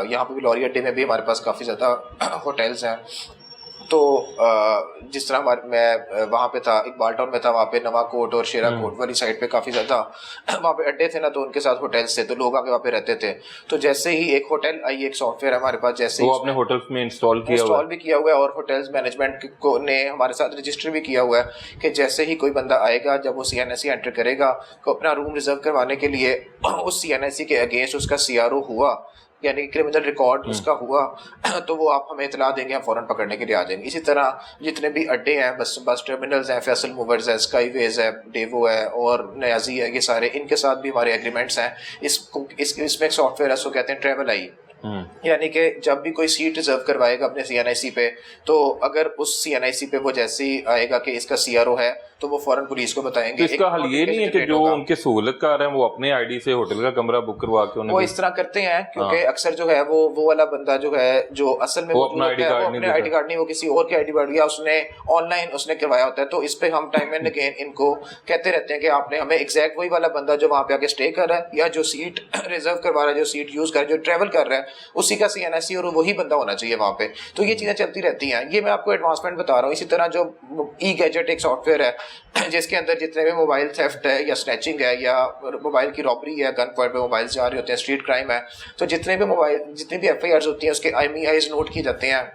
यहाँ पे भी लॉरी अड्डे में भी हमारे पास काफ़ी ज़्यादा होटल्स हैं, तो जिस तरह मैं वहाँ पे था, इकबाल टाउन में था, वहाँ पे नवा कोट और शेरा कोट वाली साइड पे काफ़ी ज़्यादा वहाँ पे अड्डे थे ना, तो उनके साथ होटल्स थे, तो लोग आके वहाँ पे रहते थे। तो जैसे ही एक होटल आई, एक सॉफ्टवेयर हमारे पास, जैसे वो आपने होटल्स में इंस्टॉल भी किया हुआ है, और होटल्स मैनेजमेंट को ने हमारे साथ रजिस्टर भी किया हुआ है कि जैसे ही कोई बंदा आएगा, जब वो CNIC एंटर करेगा तो अपना रूम रिजर्व करवाने के लिए उस CNIC के अगेंस्ट उसका CRO हुआ यानी क्रिमिनल रिकॉर्ड उसका हुआ तो वो आप हमें इतला देंगे, हम फ़ौरन पकड़ने के लिए आ जाएंगे। इसी तरह जितने भी अड्डे हैं, बस टर्मिनल्स हैं, फैसल मूवर्स है, स्काईवेज है, डेवो है और नयाजी है, ये सारे इनके साथ भी हमारे एग्रीमेंट्स हैं। इसमें एक सॉफ्टवेयर है, उसको कहते हैं ट्रैवल आई, यानी कि जब भी कोई सीट रिजर्व करवाएगा अपने CNIC पे, तो अगर उस CNIC पे वो जैसे ही आएगा कि इसका CRO है तो वो फौरन पुलिस को बताएंगे। तो इसका हल ये नहीं है कि जो उनके सहूलतकार हैं वो अपने आईडी से होटल का कमरा बुक करवा के उन्हें, वो इस तरह करते हैं क्योंकि अक्सर जो है वो वाला बंदा जो है जो असल में वो अपना आईडी कार्ड नहीं, वो किसी और के आईडी कार्ड या उसने ऑनलाइन उसने करवाया होता है। तो इस पे हम टाइम एंड अगेन इनको कहते रहते हैं कि आपने हमें एग्जैक्ट वही वाला बंदा जो वहाँ पे आके स्टे कर रहा है या जो सीट रिजर्व करवा रहा है, जो सीट यूज कर रहा है, जो ट्रेवल कर रहा है, उसी का CNIC और वही बंदा होना चाहिए वहाँ पे। तो ये चीजें चलती रहती हैं, ये मैं आपको एडवांसमेंट बता रहा हूँ। इसी तरह जो ई-गैजेट एक सॉफ्टवेयर है जिसके अंदर जितने भी मोबाइल थेफ्ट है या स्नैचिंग है या मोबाइल की रॉबरी है, गन पॉइंट पे मोबाइल जा रहे होते हैं, स्ट्रीट क्राइम है, तो जितनी भी FIRs होती हैं उसके IMEIs नोट किए जाते हैं।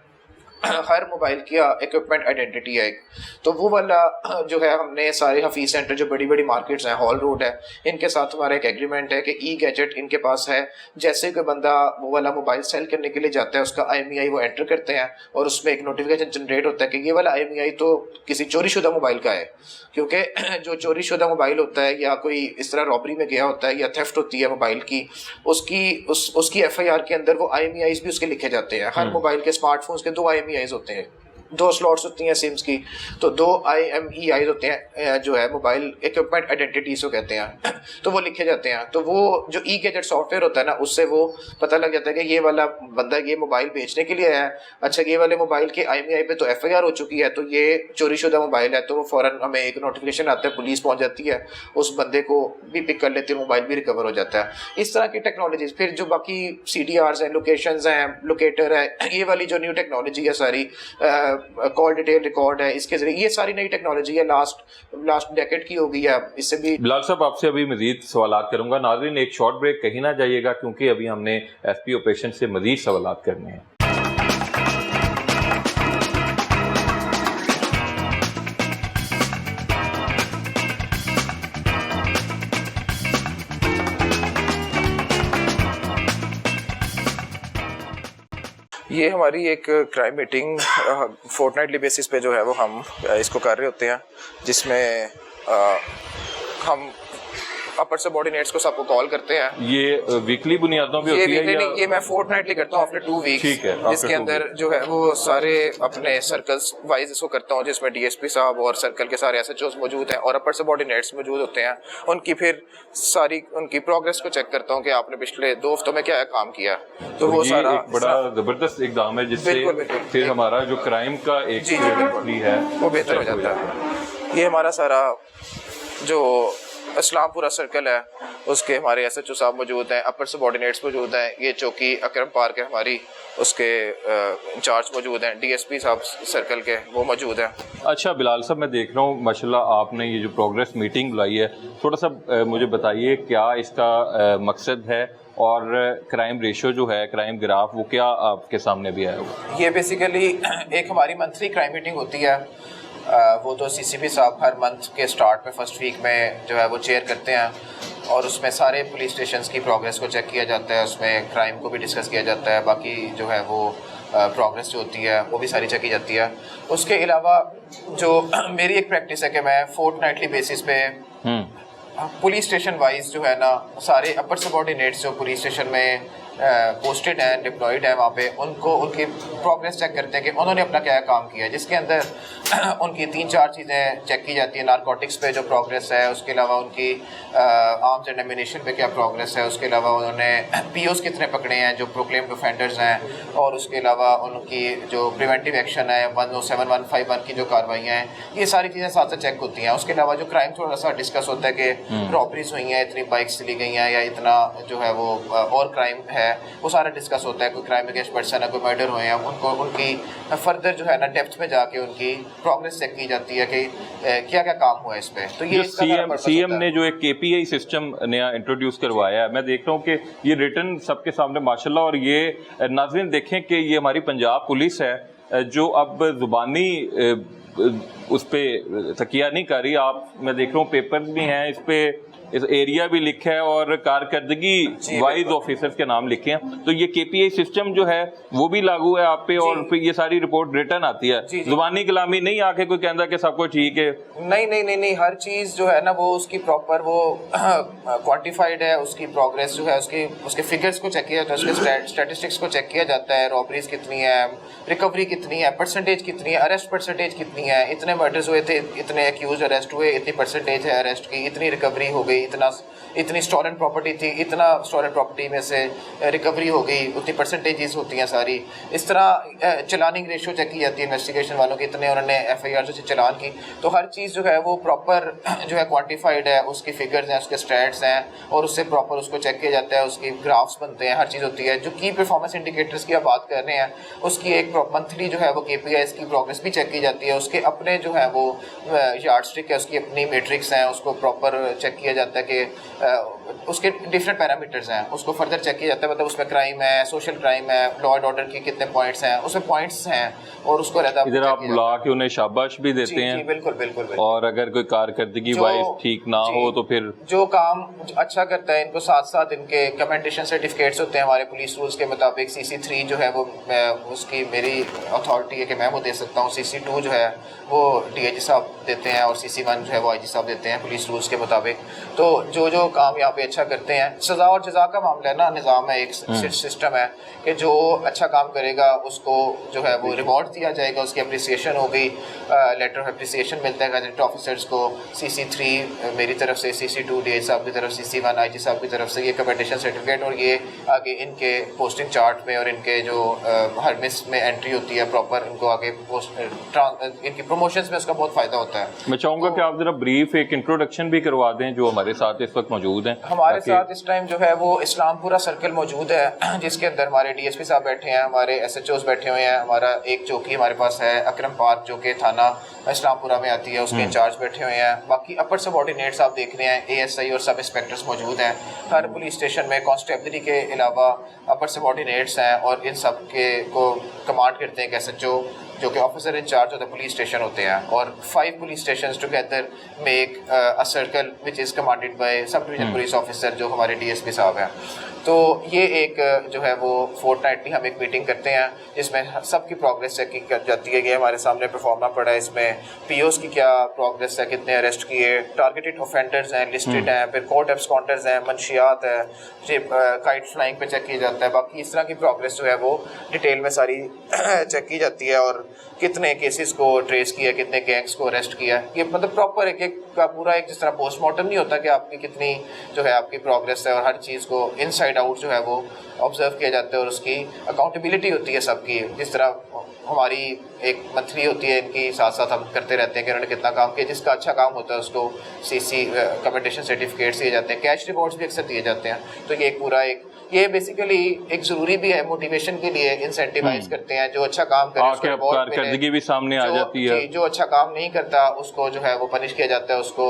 हर मोबाइल की इक्विपमेंट आइडेंटिटी है एक, तो वो वाला जो है हमने सारे हफीज सेंटर जो बड़ी बड़ी मार्केट्स हैं, हॉल रोड है, इनके साथ हमारा एक एग्रीमेंट है कि ई-गैजेट इनके पास है। जैसे कोई बंदा वो वाला मोबाइल सेल करने के लिए जाता है उसका IMEI वो एंटर करते हैं और उसमें एक नोटिफिकेशन जनरेट होता है कि ये वाला IMEI तो किसी चोरीशुदा मोबाइल का है, क्योंकि जो चोरीशुदा मोबाइल होता है या कोई इस तरह रॉबरी में गया होता है या थेफ्ट होती है मोबाइल की, उसकी FIR के अंदर वो IMEIs भी उसके लिखे जाते हैं। हर मोबाइल के स्मार्टफोन्स के 2 IMEIs होते हैं, 2 स्लॉट्स होती हैं सिम्स की, तो 2 IMEIs होते हैं जो है मोबाइल इक्विपमेंट आइडेंटिटीज को कहते हैं, तो वो लिखे जाते हैं। तो वो जो ई-गैजेट सॉफ्टवेयर होता है ना, उससे वो पता लग जाता है कि ये वाला बंदा ये मोबाइल बेचने के लिए है, अच्छा ये वाले मोबाइल के IMEI पे तो FIR हो चुकी है, तो ये चोरीशुदा मोबाइल है, तो वो फ़ौरन हमें एक नोटिफिकेशन आता है, पुलिस पहुंच जाती है, उस बंदे को भी पिक कर लेती है, मोबाइल भी रिकवर हो जाता है। इस तरह की टेक्नोलॉजीज, फिर जो बाकी CDRs हैं, लोकेशंस हैं, लोकेटर है, ये वाली जो न्यू टेक्नोलॉजी है सारी, कॉल डिटेल रिकॉर्ड है, इसके जरिए ये सारी नई टेक्नोलॉजी है, लास्ट डेकेड की हो गई है। इससे भी बिलाल साहब आपसे अभी मजीद सवालात करूंगा। नाज़रीन एक शॉर्ट ब्रेक कहीं ना जाइएगा क्योंकि अभी हमने SP ऑपरेशन से मजीद सवालात करने हैं। ये हमारी एक क्राइम मीटिंग फोर्टनाइटली बेसिस पे जो है वो हम इसको कर रहे होते हैं, जिसमें हम अपर सबऑर्डिनेट्स को सबको कॉल करते हैं। ये वीकली बुनियादों पे होती है या ये मैं फोर्टनाइटली करता हूँ आफ्टर 2 वीक्स। ठीक है, जिसके अंदर जो है वो सारे अपने सर्कल्स वाइज इसको करता हूँ, जिसमें DSP साहब और सर्कल के सारे SHOs मौजूद हैं और अपर सबऑर्डिनेट्स मौजूद होते हैं। उनकी फिर सारी उनकी प्रोग्रेस को चेक करता हूँ कि आपने पिछले 2 हफ्तों में क्या काम किया। तो वो सारा एक बड़ा जबरदस्त इकदाम है जिससे फिर हमारा जो क्राइम का एक है वो बेहतर हो जाता है। ये हमारा सारा जो इस्लामपुरा सर्कल है उसके हमारे SHO साहब मौजूद हैं, अपर सबऑर्डिनेट्स मौजूद हैं, ये चौकी अकरम पार्क है हमारी, उसके इंचार्ज मौजूद हैं, DSP साहब सर्कल के वो मौजूद हैं। अच्छा बिलाल साहब, मैं देख रहा हूँ माशाल्लाह आपने ये जो प्रोग्रेस मीटिंग बुलाई है, थोड़ा सा मुझे बताइए क्या इसका मकसद है और क्राइम रेशो जो है, क्राइम ग्राफ, वो क्या आपके सामने भी आया होगा? ये बेसिकली एक हमारी मंथली क्राइम मीटिंग होती है, वो तो CCP साहब हर मंथ के स्टार्ट में फर्स्ट वीक में जो है वो चेयर करते हैं और उसमें सारे पुलिस स्टेशंस की प्रोग्रेस को चेक किया जाता है, उसमें क्राइम को भी डिस्कस किया जाता है, बाकी जो है वो प्रोग्रेस जो होती है वो भी सारी चेक की जाती है। उसके अलावा जो मेरी एक प्रैक्टिस है कि मैं फोर्टनाइटली बेसिस पे पुलिस स्टेशन वाइज जो है ना, सारे अपर सबऑर्डिनेट्स जो पुलिस स्टेशन में पोस्टेड हैं, डिप्लॉयड है वहाँ पे, उनको उनकी प्रोग्रेस चेक करते हैं कि उन्होंने अपना क्या काम किया, जिसके अंदर उनकी 3-4 चीज़ें चेक की जाती हैं। नारकोटिक्स पे जो प्रोग्रेस है, उसके अलावा उनकी आर्म्स एंड एमिनेशन पे क्या प्रोग्रेस है, उसके अलावा उन्होंने POs कितने पकड़े हैं जो प्रोक्लेम्ड ऑफेंडर्स हैं, और उसके अलावा उनकी जो प्रिवेंटिव एक्शन है 107, 151 की जो कार्रवाइयाँ हैं, ये सारी चीज़ें साथ साथ चेक होती हैं। उसके अलावा जो क्राइम थोड़ा सा डिस्कस होता है कि रॉबरीज हुई हैं, इतनी बाइक्स चली गई हैं या इतना जो है वो और क्राइम है, वो सारा डिस्कस होता है। कोई क्राइम अगेंस्ट पर्सन है, कोई मर्डर हुए हैं, उनको उनकी फर्दर जो है ना डेप्थ में जाके उनकी प्रोग्रेस चेक की जाती है कि क्या क्या काम हुआ है इस पे। तो ये CM ने जो एक KPI सिस्टम नया इंट्रोड्यूस करवाया है, मैं देख रहा हूँ कि ये रिटर्न सबके सामने माशाल्लाह, और ये नाज़रीन देखें कि ये हमारी पंजाब पुलिस है जो अब जुबानी उस पर तकिया नहीं कर रही। आप मैं देख रहा हूँ पेपर भी हैं, इस पे इस एरिया भी लिखा है और कारकर्दगी वाइज ऑफिसर्स के नाम लिखे हैं। तो ये KPI सिस्टम जो है वो भी लागू है आप पे, और फिर ये सारी रिपोर्ट रिटर्न आती है, जुबानी कलामी नहीं आके कोई कहता कि सब कुछ ठीक है। नहीं, हर चीज़ जो है ना वो उसकी प्रॉपर वो क्वांटिफाइड है, उसकी प्रोग्रेस जो है उसके फिगर्स को चेक किया जाता है, उसके स्टैटिस्टिक्स को चेक किया जाता है, रॉबरीज कितनी है, रिकवरी कितनी है, परसेंटेज कितनी है, अरेस्ट परसेंटेज कितनी है, इतने मर्डर्स हुए थे, इतने एक्यूज अरेस्ट हुए, इतनी परसेंटेज है अरेस्ट की, इतनी रिकवरी हो गई, इतनी स्टॉलन प्रॉपर्टी थी, इतना स्टॉलन प्रॉपर्टी में से रिकवरी हो गई, उतनी परसेंटेजेस होती हैं सारी। इस तरह चलानिंग रेशो चेक की जाती है इन्वेस्टिगेशन वालों की, इतने उन्होंने FIR से चलान की। तो हर चीज़ जो है वो प्रॉपर जो है क्वान्टिफाइड है, उसकी फिगर्स हैं, उसके स्टैट्स हैं, और उससे प्रॉपर उसको चेक किया जाता है, उसकी ग्राफ्स बनते हैं, हर चीज़ होती है। जो की परफॉर्मेंस इंडिकेटर्स की आप बात कर रहे हैं, उसकी एक मंथली जो है वो KPIs की प्रोग्रेस भी चेक की जाती है, उसके अपने जो है वो यार्ड स्टिक है, उसकी अपनी मैट्रिक्स हैं, उसको प्रॉपर चेक किया जाता है कि उसके डिफरेंट पैरामीटर्स हैं, उसको फर्दर चेक किया जाता है, मतलब उसमें क्राइम है, सोशल क्राइम है, लॉ एंड ऑर्डर की कितने पॉइंट्स हैं, उसमें पॉइंट्स हैं, और उसको रहता इधर आप बुला के उन्हें शाबाश भी देते हैं। बिल्कुल। और अगर कोई कारकर्दगी वाइज ठीक ना हो तो फिर जो काम अच्छा करता है इनको साथ साथ इनके कमेंडेशन सर्टिफिकेट्स होते हैं हमारे पुलिस रूल्स के मुताबिक। CC3 जो है वो उसकी मेरी अथॉरिटी है कि मैं वो दे सकता हूँ, CC2 जो है वो DIG साहब देते हैं, और CC1 जो है वो IG साहब देते हैं पुलिस रूल्स के मुताबिक। तो जो काम यहाँ पे अच्छा करते हैं, सज़ा और जज़ा का मामला है ना, निज़ाम है, एक सिस्टम है कि जो अच्छा काम करेगा उसको जो है वो रिवॉर्ड दिया जाएगा, उसकी अप्रिसिएशन हो गई, लेटर ऑफ अप्रिसिएशन मिलता है गैजेटेड ऑफिसर्स को, CC3 मेरी तरफ से, CC2 DIG साहब की तरफ, CC1 IG साहब की तरफ से ये कमेंडेशन सर्टिफिकेट, और ये आगे इनके पोस्टिंग चार्ट में और इनके जो हर मिस में एंट्री होती है प्रॉपर, इनको आगे इनकी प्रमोशंस में उसका बहुत फ़ायदा होता है। मैं चाहूँगा कि आप ज़रा ब्रीफ एक इंट्रोडक्शन भी करवा दें जो हमारे साथ इस वक्त मौजूद हैं। हमारे साथ इस टाइम जो है वो इस्लामपुरा सर्कल मौजूद है, जिसके अंदर हमारे DSP साहब बैठे हैं, हमारे SHOs बैठे हुए हैं, हमारा एक चौकी हमारे पास है अकरम पार्क जो कि थाना इस्लामपुरा में आती है, उसके इंचार्ज बैठे हुए हैं। बाकी अपर सबऑर्डिनेट्स आप देख रहे हैं, ASI और सब इंस्पेक्टर्स मौजूद हैं। हर पुलिस स्टेशन में कांस्टेबलरी के अलावा अपर सबऑर्डिनेट्स हैं, और इन सब के को कमांड करते हैं एक SHO जो कि officer in charge of the police station होते हैं। और 5 police stations together make a circle which is commanded by sub division police officer जो हमारे DSP साहब हैं। तो ये एक जो है वो फोर्टनाइटली हम एक मीटिंग करते हैं जिसमें सबकी प्रोग्रेस चेक की जाती है। ये हमारे सामने परफॉर्मा पड़ा है, इसमें POs की क्या प्रोग्रेस है, कितने अरेस्ट किए, टारगेटेड ऑफेंडर्स हैं, लिस्टेड हैं, फिर कोर्ट एब्सकॉन्डर्स हैं, मंशियात है, काइट फ्लाइंग पे चेक किया जाता है। बाकी इस तरह की प्रोग्रेस जो है वो डिटेल में सारी चेक की जाती है, और कितने केसेस को ट्रेस किया, कितने गैंग्स को अरेस्ट किया, ये मतलब प्रॉपर एक का पूरा एक जिस तरह पोस्टमार्टम नहीं होता कि आपकी कितनी जो है आपकी प्रोग्रेस है, और हर चीज़ को इनसाइड आउट जो है वो ऑब्जर्व किया जाता है, और उसकी अकाउंटेबिलिटी होती है सबकी। जिस तरह हमारी एक मंथली होती है, इनकी साथ साथ हम करते रहते हैं कि उन्होंने कितना काम किया, जिसका अच्छा काम होता है उसको CC कमेंडेशन सर्टिफिकेट्स दिए जाते हैं, कैश रिवॉर्ड्स भी अक्सर दिए जाते हैं। तो ये एक पूरा ये बेसिकली एक ज़रूरी भी है, मोटिवेशन के लिए इंसेंटिवाइज करते हैं, जो अच्छा काम करे उसको रिवॉर्ड मिले, भी सामने आ जाती है। जो अच्छा काम नहीं करता उसको जो है वो पनिश किया जाता है, उसको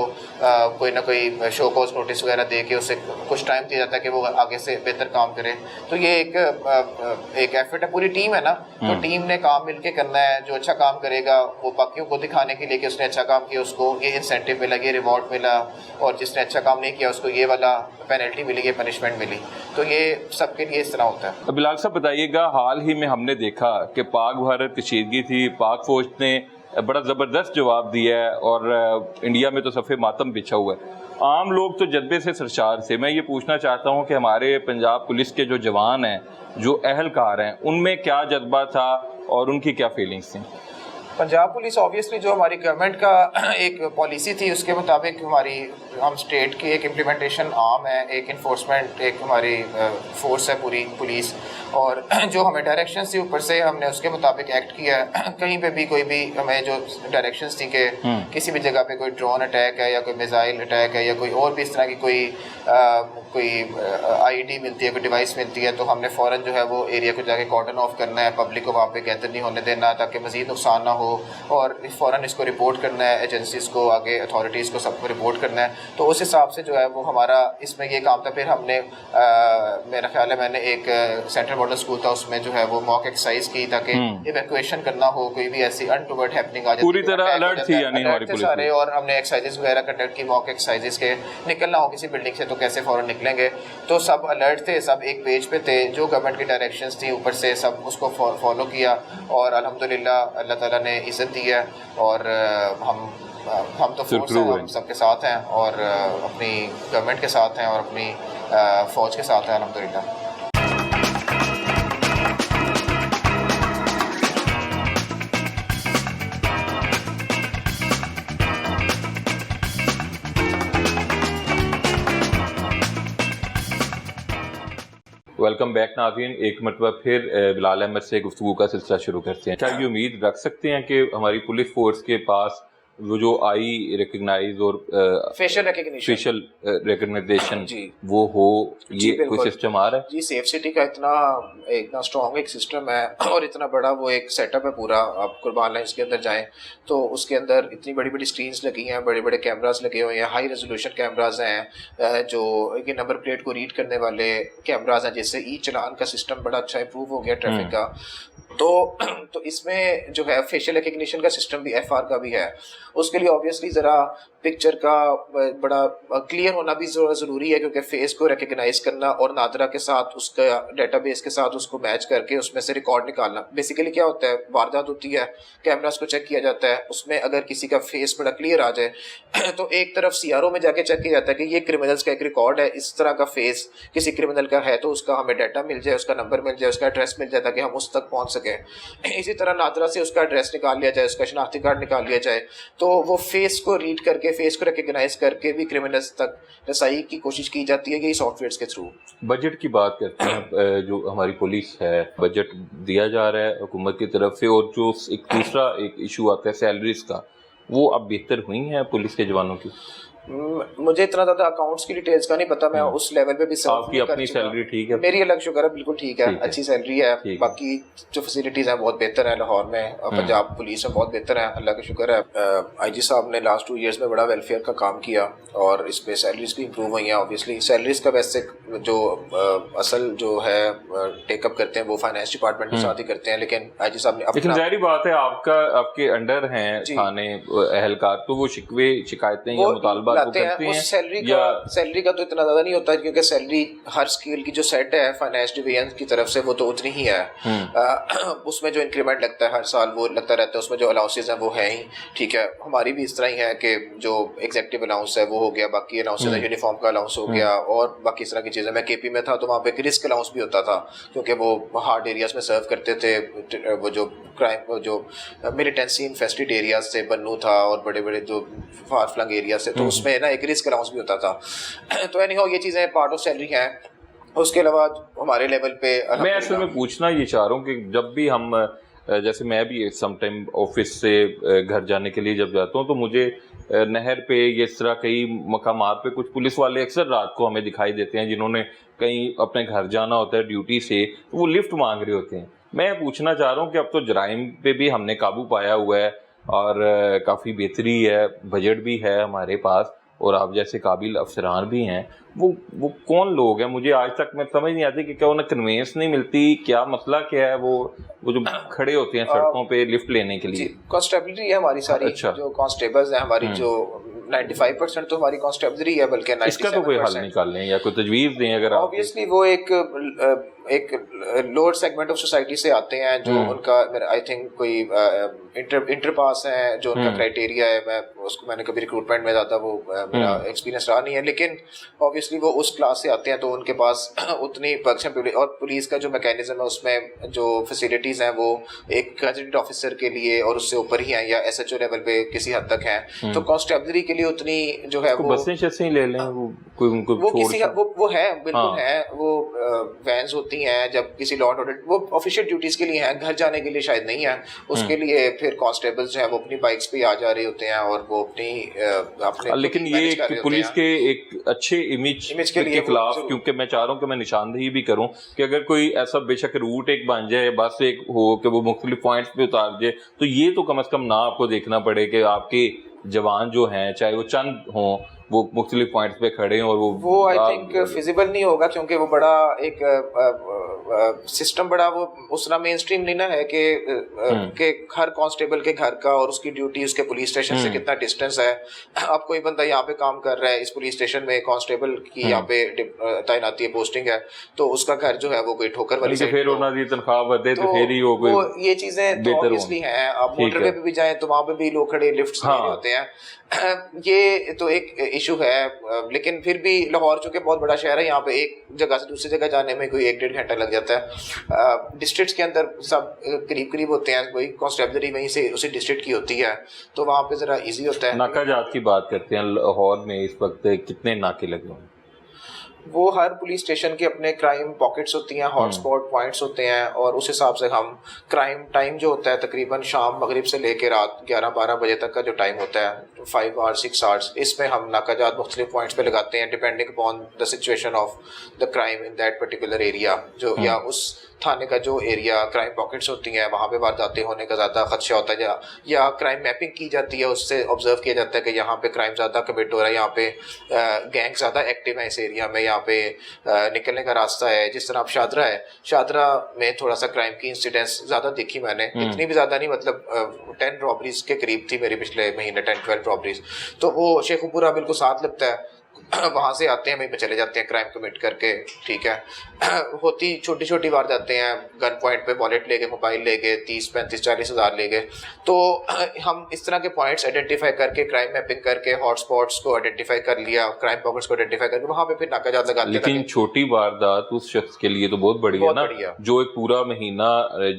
कोई ना कोई शो कॉज नोटिस वगैरह दे के उसे कुछ टाइम दिया जाता है कि वो आगे से बेहतर काम करे। तो ये एक एफर्ट है, पूरी टीम है ना, तो टीम ने काम मिलके करना है। जो अच्छा काम करेगा वो बाकियों को दिखाने के लिए कि उसने अच्छा काम किया, उसको ये इंसेंटिव मिला, ये रिवॉर्ड मिला, और जिसने अच्छा काम नहीं किया उसको ये वाला पेनल्टी मिली, ये पनिशमेंट मिली। तो ये सबके लिए इस तरह होता है। बिलाल साहब बताइएगा, हाल ही में हमने देखा कि पाक भारत कशीदगी थी, पाक फौज ने बड़ा ज़बरदस्त जवाब दिया है, और इंडिया में तो सफ़े मातम बिछा हुआ है। आम लोग तो जज्बे से सरशार से। मैं ये पूछना चाहता हूँ कि हमारे पंजाब पुलिस के जो जवान हैं, जो अहलकार हैं, उनमें क्या जज्बा था और उनकी क्या फीलिंग्स थी? पंजाब पुलिस ऑब्वियसली जो हमारी गवर्नमेंट का एक पॉलिसी थी उसके मुताबिक हमारी हम स्टेट की एक इम्प्लीमेंटेशन आम है, एक इन्फोर्समेंट एक हमारी फोर्स है पूरी पुलिस, और जो हमें डायरेक्शंस थी ऊपर से हमने उसके मुताबिक एक्ट किया है। कहीं पे भी कोई भी हमें जो डायरेक्शंस थी कि किसी भी जगह पे कोई ड्रोन अटैक है या कोई मिसाइल अटैक है या कोई और भी इस तरह की कोई IED मिलती है, कोई डिवाइस मिलती है, तो हमने फ़ौरन जो है वो एरिया को जाके कॉर्डन ऑफ करना है, पब्लिक को वहाँ पे गैदर नहीं होने देना ताकि मज़ीद नुकसान ना हो और फ़ौरन इसको रिपोर्ट करना है एजेंसीज़ को, आगे अथॉरिटीज़ को, सबको रिपोर्ट करना है। तो उस हिसाब से जो है वो हमारा इसमें ये काम था। फिर हमने मेरा ख्याल है मैंने एक सेंट्रल मॉडल स्कूल था, उसमें जो है वो मॉक एक्सरसाइज की ताकि इवैक्यूएशन करना हो, कोई भी ऐसी अनटुवर्ड हैपनिंग आ जाती, पूरी तरह अलर्ट थी यानी हमारी पुलिस सारे। और हमने एक्सरसाइजेस वगैरह कंडक्ट की, मॉक एक्सरसाइजेस के निकलना हो किसी बिल्डिंग से तो कैसे फ़ौरन निकलेंगे, तो सब अलर्ट थे, सब एक पेज पे थे, जो गवर्नमेंट की डायरेक्शंस थी ऊपर से सब उसको फॉलो किया और अल्हम्दुलिल्लाह अल्लाह ताला ने इज़्ज़त दी है। और हम तो फोर्स हैं, हम सबके साथ हैं और अपनी गवर्नमेंट के साथ हैं और अपनी फ़ौज के साथ हैं अल्हम्दुलिल्लाह। वेलकम बैक नाज़रीन, एक मरतबा फिर बिलाल अहमद से गुफ्तगू का सिलसिला शुरू करते हैं। क्या ये उम्मीद रख सकते हैं कि हमारी पुलिस फोर्स के पास वो जो आई रिकग्नाइज और फेशियल रिकग्नाइजेशन वो हो, ये कोई सिस्टम आ रहा है? जी, सेफ सिटी का इतना स्ट्रॉन्ग एक सिस्टम है और इतना बड़ा वो एक सेटअप है पूरा। आप कुर्बान लाइन्स के अंदर जाएं तो उसके अंदर इतनी बड़ी बड़ी स्क्रीन्स लगी हैं, बड़े बड़े कैमरास लगे हुए हैं, हाई रेजोल्यूशन कैमरास हैं, जो एक नंबर प्लेट को रीड करने वाले कैमरास हैं, जिससे ई चलान का सिस्टम बड़ा अच्छा इंप्रूव हो गया ट्रैफिक का। तो इसमें जो है फेशियल रिकग्निशन का सिस्टम भी एफआर का भी है। उसके लिए ऑब्वियसली ज़रा पिक्चर का बड़ा क्लियर होना भी ज़रूरी है, क्योंकि फेस को रिकग्नाइज करना और नादरा के साथ उसका डेटाबेस के साथ उसको मैच करके उसमें से रिकॉर्ड निकालना। बेसिकली क्या होता है, वारदात होती है, कैमरास को चेक किया जाता है, उसमें अगर किसी का फेस बड़ा क्लियर आ जाए तो एक तरफ सीआरओ में जाके चेक किया जाता है कि ये क्रिमिनल्स का एक रिकॉर्ड है, इस तरह का फेस किसी क्रिमिनल का है तो उसका हमें डाटा मिल जाए, उसका नंबर मिल जाए, उसका एड्रेस मिल जाए ताकि हम उस तक पहुँच सकें। इसी तरह नादरा से उसका एड्रेस निकाल लिया जाए, उसका शनाख्ती कार्ड निकाल लिया जाए, तो वो फेस को रीड करके, फेस को रिकग्नाइज करके भी क्रिमिनल्स तक रसाई की कोशिश की जाती है यही सॉफ्टवेयर्स के थ्रू। बजट की बात करते हैं, जो हमारी पुलिस है, बजट दिया जा रहा है हुकूमत की तरफ से, और जो एक दूसरा एक इशू आता है सैलरीज का, वो अब बेहतर हुई हैं पुलिस के जवानों की? मुझे इतना ज़्यादा अकाउंट्स की डिटेल्स का नहीं पता, मैं उस लेवल पे भी आपकी अपनी सैलरी ठीक है? मेरी अलग शुक्र है, बिल्कुल ठीक है, अच्छी सैलरी है। बाकी जो फैसिलिटीज़ हैं बहुत बेहतर है लाहौर में, पंजाब पुलिस में बहुत बेहतर है, अल्लाह का शुक्र है। आईजी साहब ने लास्ट 2 ईयर्स में बड़ा वेलफेयर का काम किया और इस पर सैलरीज भी इंप्रूव हुई हैं। ऑब्वियसली सैलरीज का वैसे जो असल जो है टेकअप करते हैं वो फाइनेंस डिपार्टमेंट के साथ ही करते हैं, लेकिन आईजी साहब ने लेकिन जाहिर बात है आपके अंडर हैं थाने एहलकार, तो वो शिकवे शिकायतें या मुतालबा लाते हैं। उस सैलरी का तो इतना ज़्यादा नहीं होता, क्योंकि सैलरी हर स्केल की जो सेट है फाइनेंस डिवीजन की तरफ से वो तो उतनी ही है। उसमें जो इंक्रीमेंट लगता है हर साल वो लगता रहता है, उसमें जो अलाउंसेज हैं वो है ही ठीक है। हमारी भी इस तरह ही है कि जो एग्जेक्टिव अलाउंस है वो हो गया, बाकी अलाउंसेज है, यूनिफॉर्म का अलाउंस हो गया और बाकी इस तरह की चीज़ें। मैं केपी में था तो वहाँ पे एक रिस्क अलाउंस भी होता था, क्योंकि वो हार्ड एरियाज में सर्व करते थे, वो जो क्राइम जो मिलिटेंसी इन्फेस्टेड एरियाज से बन्नू था और बड़े बड़े जो फार फ्लंग एरिया से, तो उसमें ना एक रिस्क अलाउंस भी होता था। तो एनीहाउ ये चीज़ें पार्ट ऑफ सैलरी हैं। उसके अलावा हमारे लेवल पे मैं असल में पूछना ये चाह रहा हूँ कि जब भी हम, जैसे मैं भी सम टाइम ऑफिस से घर जाने के लिए जब जाता हूँ तो मुझे नहर पे ये इस तरह कई मकामात पे कुछ पुलिस वाले अक्सर रात को हमें दिखाई देते हैं, जिन्होंने कहीं अपने घर जाना होता है ड्यूटी से, तो वो लिफ्ट मांग रहे होते हैं। मैं पूछना चाह रहा हूँ कि अब तो जराइम पे भी हमने काबू पाया हुआ है और काफ़ी बेहतरी है, बजट भी है हमारे पास और आप जैसे काबिल अफसरान भी हैं, वो कौन लोग हैं? मुझे आज तक मैं समझ नहीं आती कि क्या उन्हें कन्वेंस नहीं मिलती, क्या मसला क्या है? वो जो खड़े होते हैं सड़कों पे लिफ्ट लेने के लिए। कांस्टेबलरी है हमारी सारी। अच्छा। जो कांस्टेबल्स हैं हमारी, जो 95% तो हमारी कांस्टेबलरी है, बल्कि 97%। इसका तो कोई हल निकाल लें या कोई तजवीज़ दें अगर आप। ऑब्वियसली वो एक लोअर सेगमेंट ऑफ सोसाइटी से आते हैं, जो उनका आई थिंक कोई इंटर पास है जो उनका क्राइटेरिया है। मैंने कभी रिक्रूटमेंट में ज़्यादा वो मेरा एक्सपीरियंस रहा नहीं है, लेकिन ऑब्वियसली वो उस क्लास से आते हैं तो उनके पास उतनी पर्क्स हैं। और पुलिस का जो मैकेनिज्म है उसमें जो फैसिलिटीज़ हैं वो एक गैजेटेड ऑफिसर के लिए और उससे ऊपर ही हैं या एसएचओ लेवल पे किसी हद तक हैं। तो कांस्टेबलरी के लिए उतनी जो है वो बसें शसें ले लें, वो कोई उनको वो किसी वो है बिल्कुल है, वो वैन्स होती नहीं है, जब किसी लॉ एंड ऑर्डर वो ऑफिशियल ड्यूटीज के लिए हैं, घर जाने के लिए शायद नहीं है, उसके लिए फिर कांस्टेबल्स जो है वो अपनी बाइक्स पे आ जा रहे होते हैं और वो अपने लेकिन ये एक पुलिस के एक अच्छे इमेज के खिलाफ, क्योंकि मैं चाह रहा हूँ कि मैं निशानदेही भी करूँ कि अगर कोई ऐसा बेशक रूट एक बन जाए, बस एक हो कि वो मुख्तलिफ पॉइंट्स पे उतार दे, तो ये तो कम से कम ना आपको देखना पड़े कि आपके जवान जो हैं चाहे वो चंद हों वो मुख्तलिफ पॉइंट्स पे खड़े हैं और वो आई थिंक फिजिबल नहीं होगा, क्योंकि वो बड़ा एक सिस्टम बड़ा वो उतना मेन स्ट्रीम नहीं ना है कि हर कांस्टेबल के घर का और उसकी ड्यूटी उसके पुलिस स्टेशन से कितना डिस्टेंस है। अब कोई बंदा यहाँ पे काम कर रहा है, इस पुलिस स्टेशन में कांस्टेबल की यहाँ पे तैनाती है, पोस्टिंग है, तो उसका घर जो है वो कोई ठोकर वाली साइड फिर उन्होंने तनख्वाह बढ़े तो फिर ही हो कोई, वो ये चीजें तो ऑब्वियसली हैं। आप मोटरवे पे भी जाएं तो वहां पे भी लोग खड़े लिफ्ट्स ले रहे होते हैं। ये तो एक इशू है, लेकिन फिर भी लाहौर चूंकि बहुत बड़ा शहर है, यहाँ पे एक जगह से दूसरी जगह जाने में कोई 1-1.5 घंटा लग जाता है। डिस्ट्रिक्ट्स के अंदर सब करीब करीब होते हैं, कोई कांस्टेबलरी वहीं से उसी डिस्ट्रिक्ट की होती है, तो वहाँ पे जरा इजी होता है। नाका जात की बात करते हैं, लाहौर में इस वक्त कितने नाके लगे हुए हैं? वो हर पुलिस स्टेशन के अपने क्राइम पॉकेट्स होती हैं, हॉटस्पॉट पॉइंट्स होते हैं, और उस हिसाब से हम क्राइम टाइम जो होता है तकरीबन शाम मगरिब से लेकर रात 11-12 बजे तक का जो टाइम होता है 5 आवर्स 6 आवर्स, इसमें हम नाकाजात मुख्तलिफ पॉइंट्स पे लगाते हैं depending upon the situation of the crime in that particular area, जो या उस थाने का जो एरिया क्राइम पॉकेट्स होती हैं वहाँ पे वारदातें होने का ज़्यादा खदशा होता है, या क्राइम मैपिंग की जाती है, उससे ऑब्जर्व किया जाता है कि यहाँ पे क्राइम ज़्यादा कमिट हो रहा है, यहाँ पे गैंग ज़्यादा एक्टिव है इस एरिया में, यहाँ पे निकलने का रास्ता है। जिस तरह अब शादरा है, शादरा में थोड़ा सा क्राइम की इंसिडेंस ज़्यादा देखी मैंने, इतनी भी ज़्यादा नहीं, मतलब 10 रॉबरीज के करीब थी मेरे पिछले महीने, 10-12 रॉबरीज, तो वो शेखुपुरा बिल्कुल साथ लगता है, वहाँ से आते हैं वहीं पे चले जाते हैं क्राइम कमिट करके, ठीक है। होती छोटी छोटी वारदातें हैं, गन पॉइंट पे वॉलेट ले गए, मोबाइल ले गए, 30-35-40 हज़ार ले गए, तो हम इस तरह के पॉइंट्स आइडेंटिफाई करके क्राइम मैपिंग करके हॉटस्पॉट्स को आइडेंटिफाई कर लिया, क्राइम पॉकेट्स को आइडेंटिफाई करके वहाँ पे फिर नाकाजात लगाते हैं। लेकिन छोटी वारदात उस शख्स के लिए तो बहुत बड़ी है ना, जो एक पूरा महीना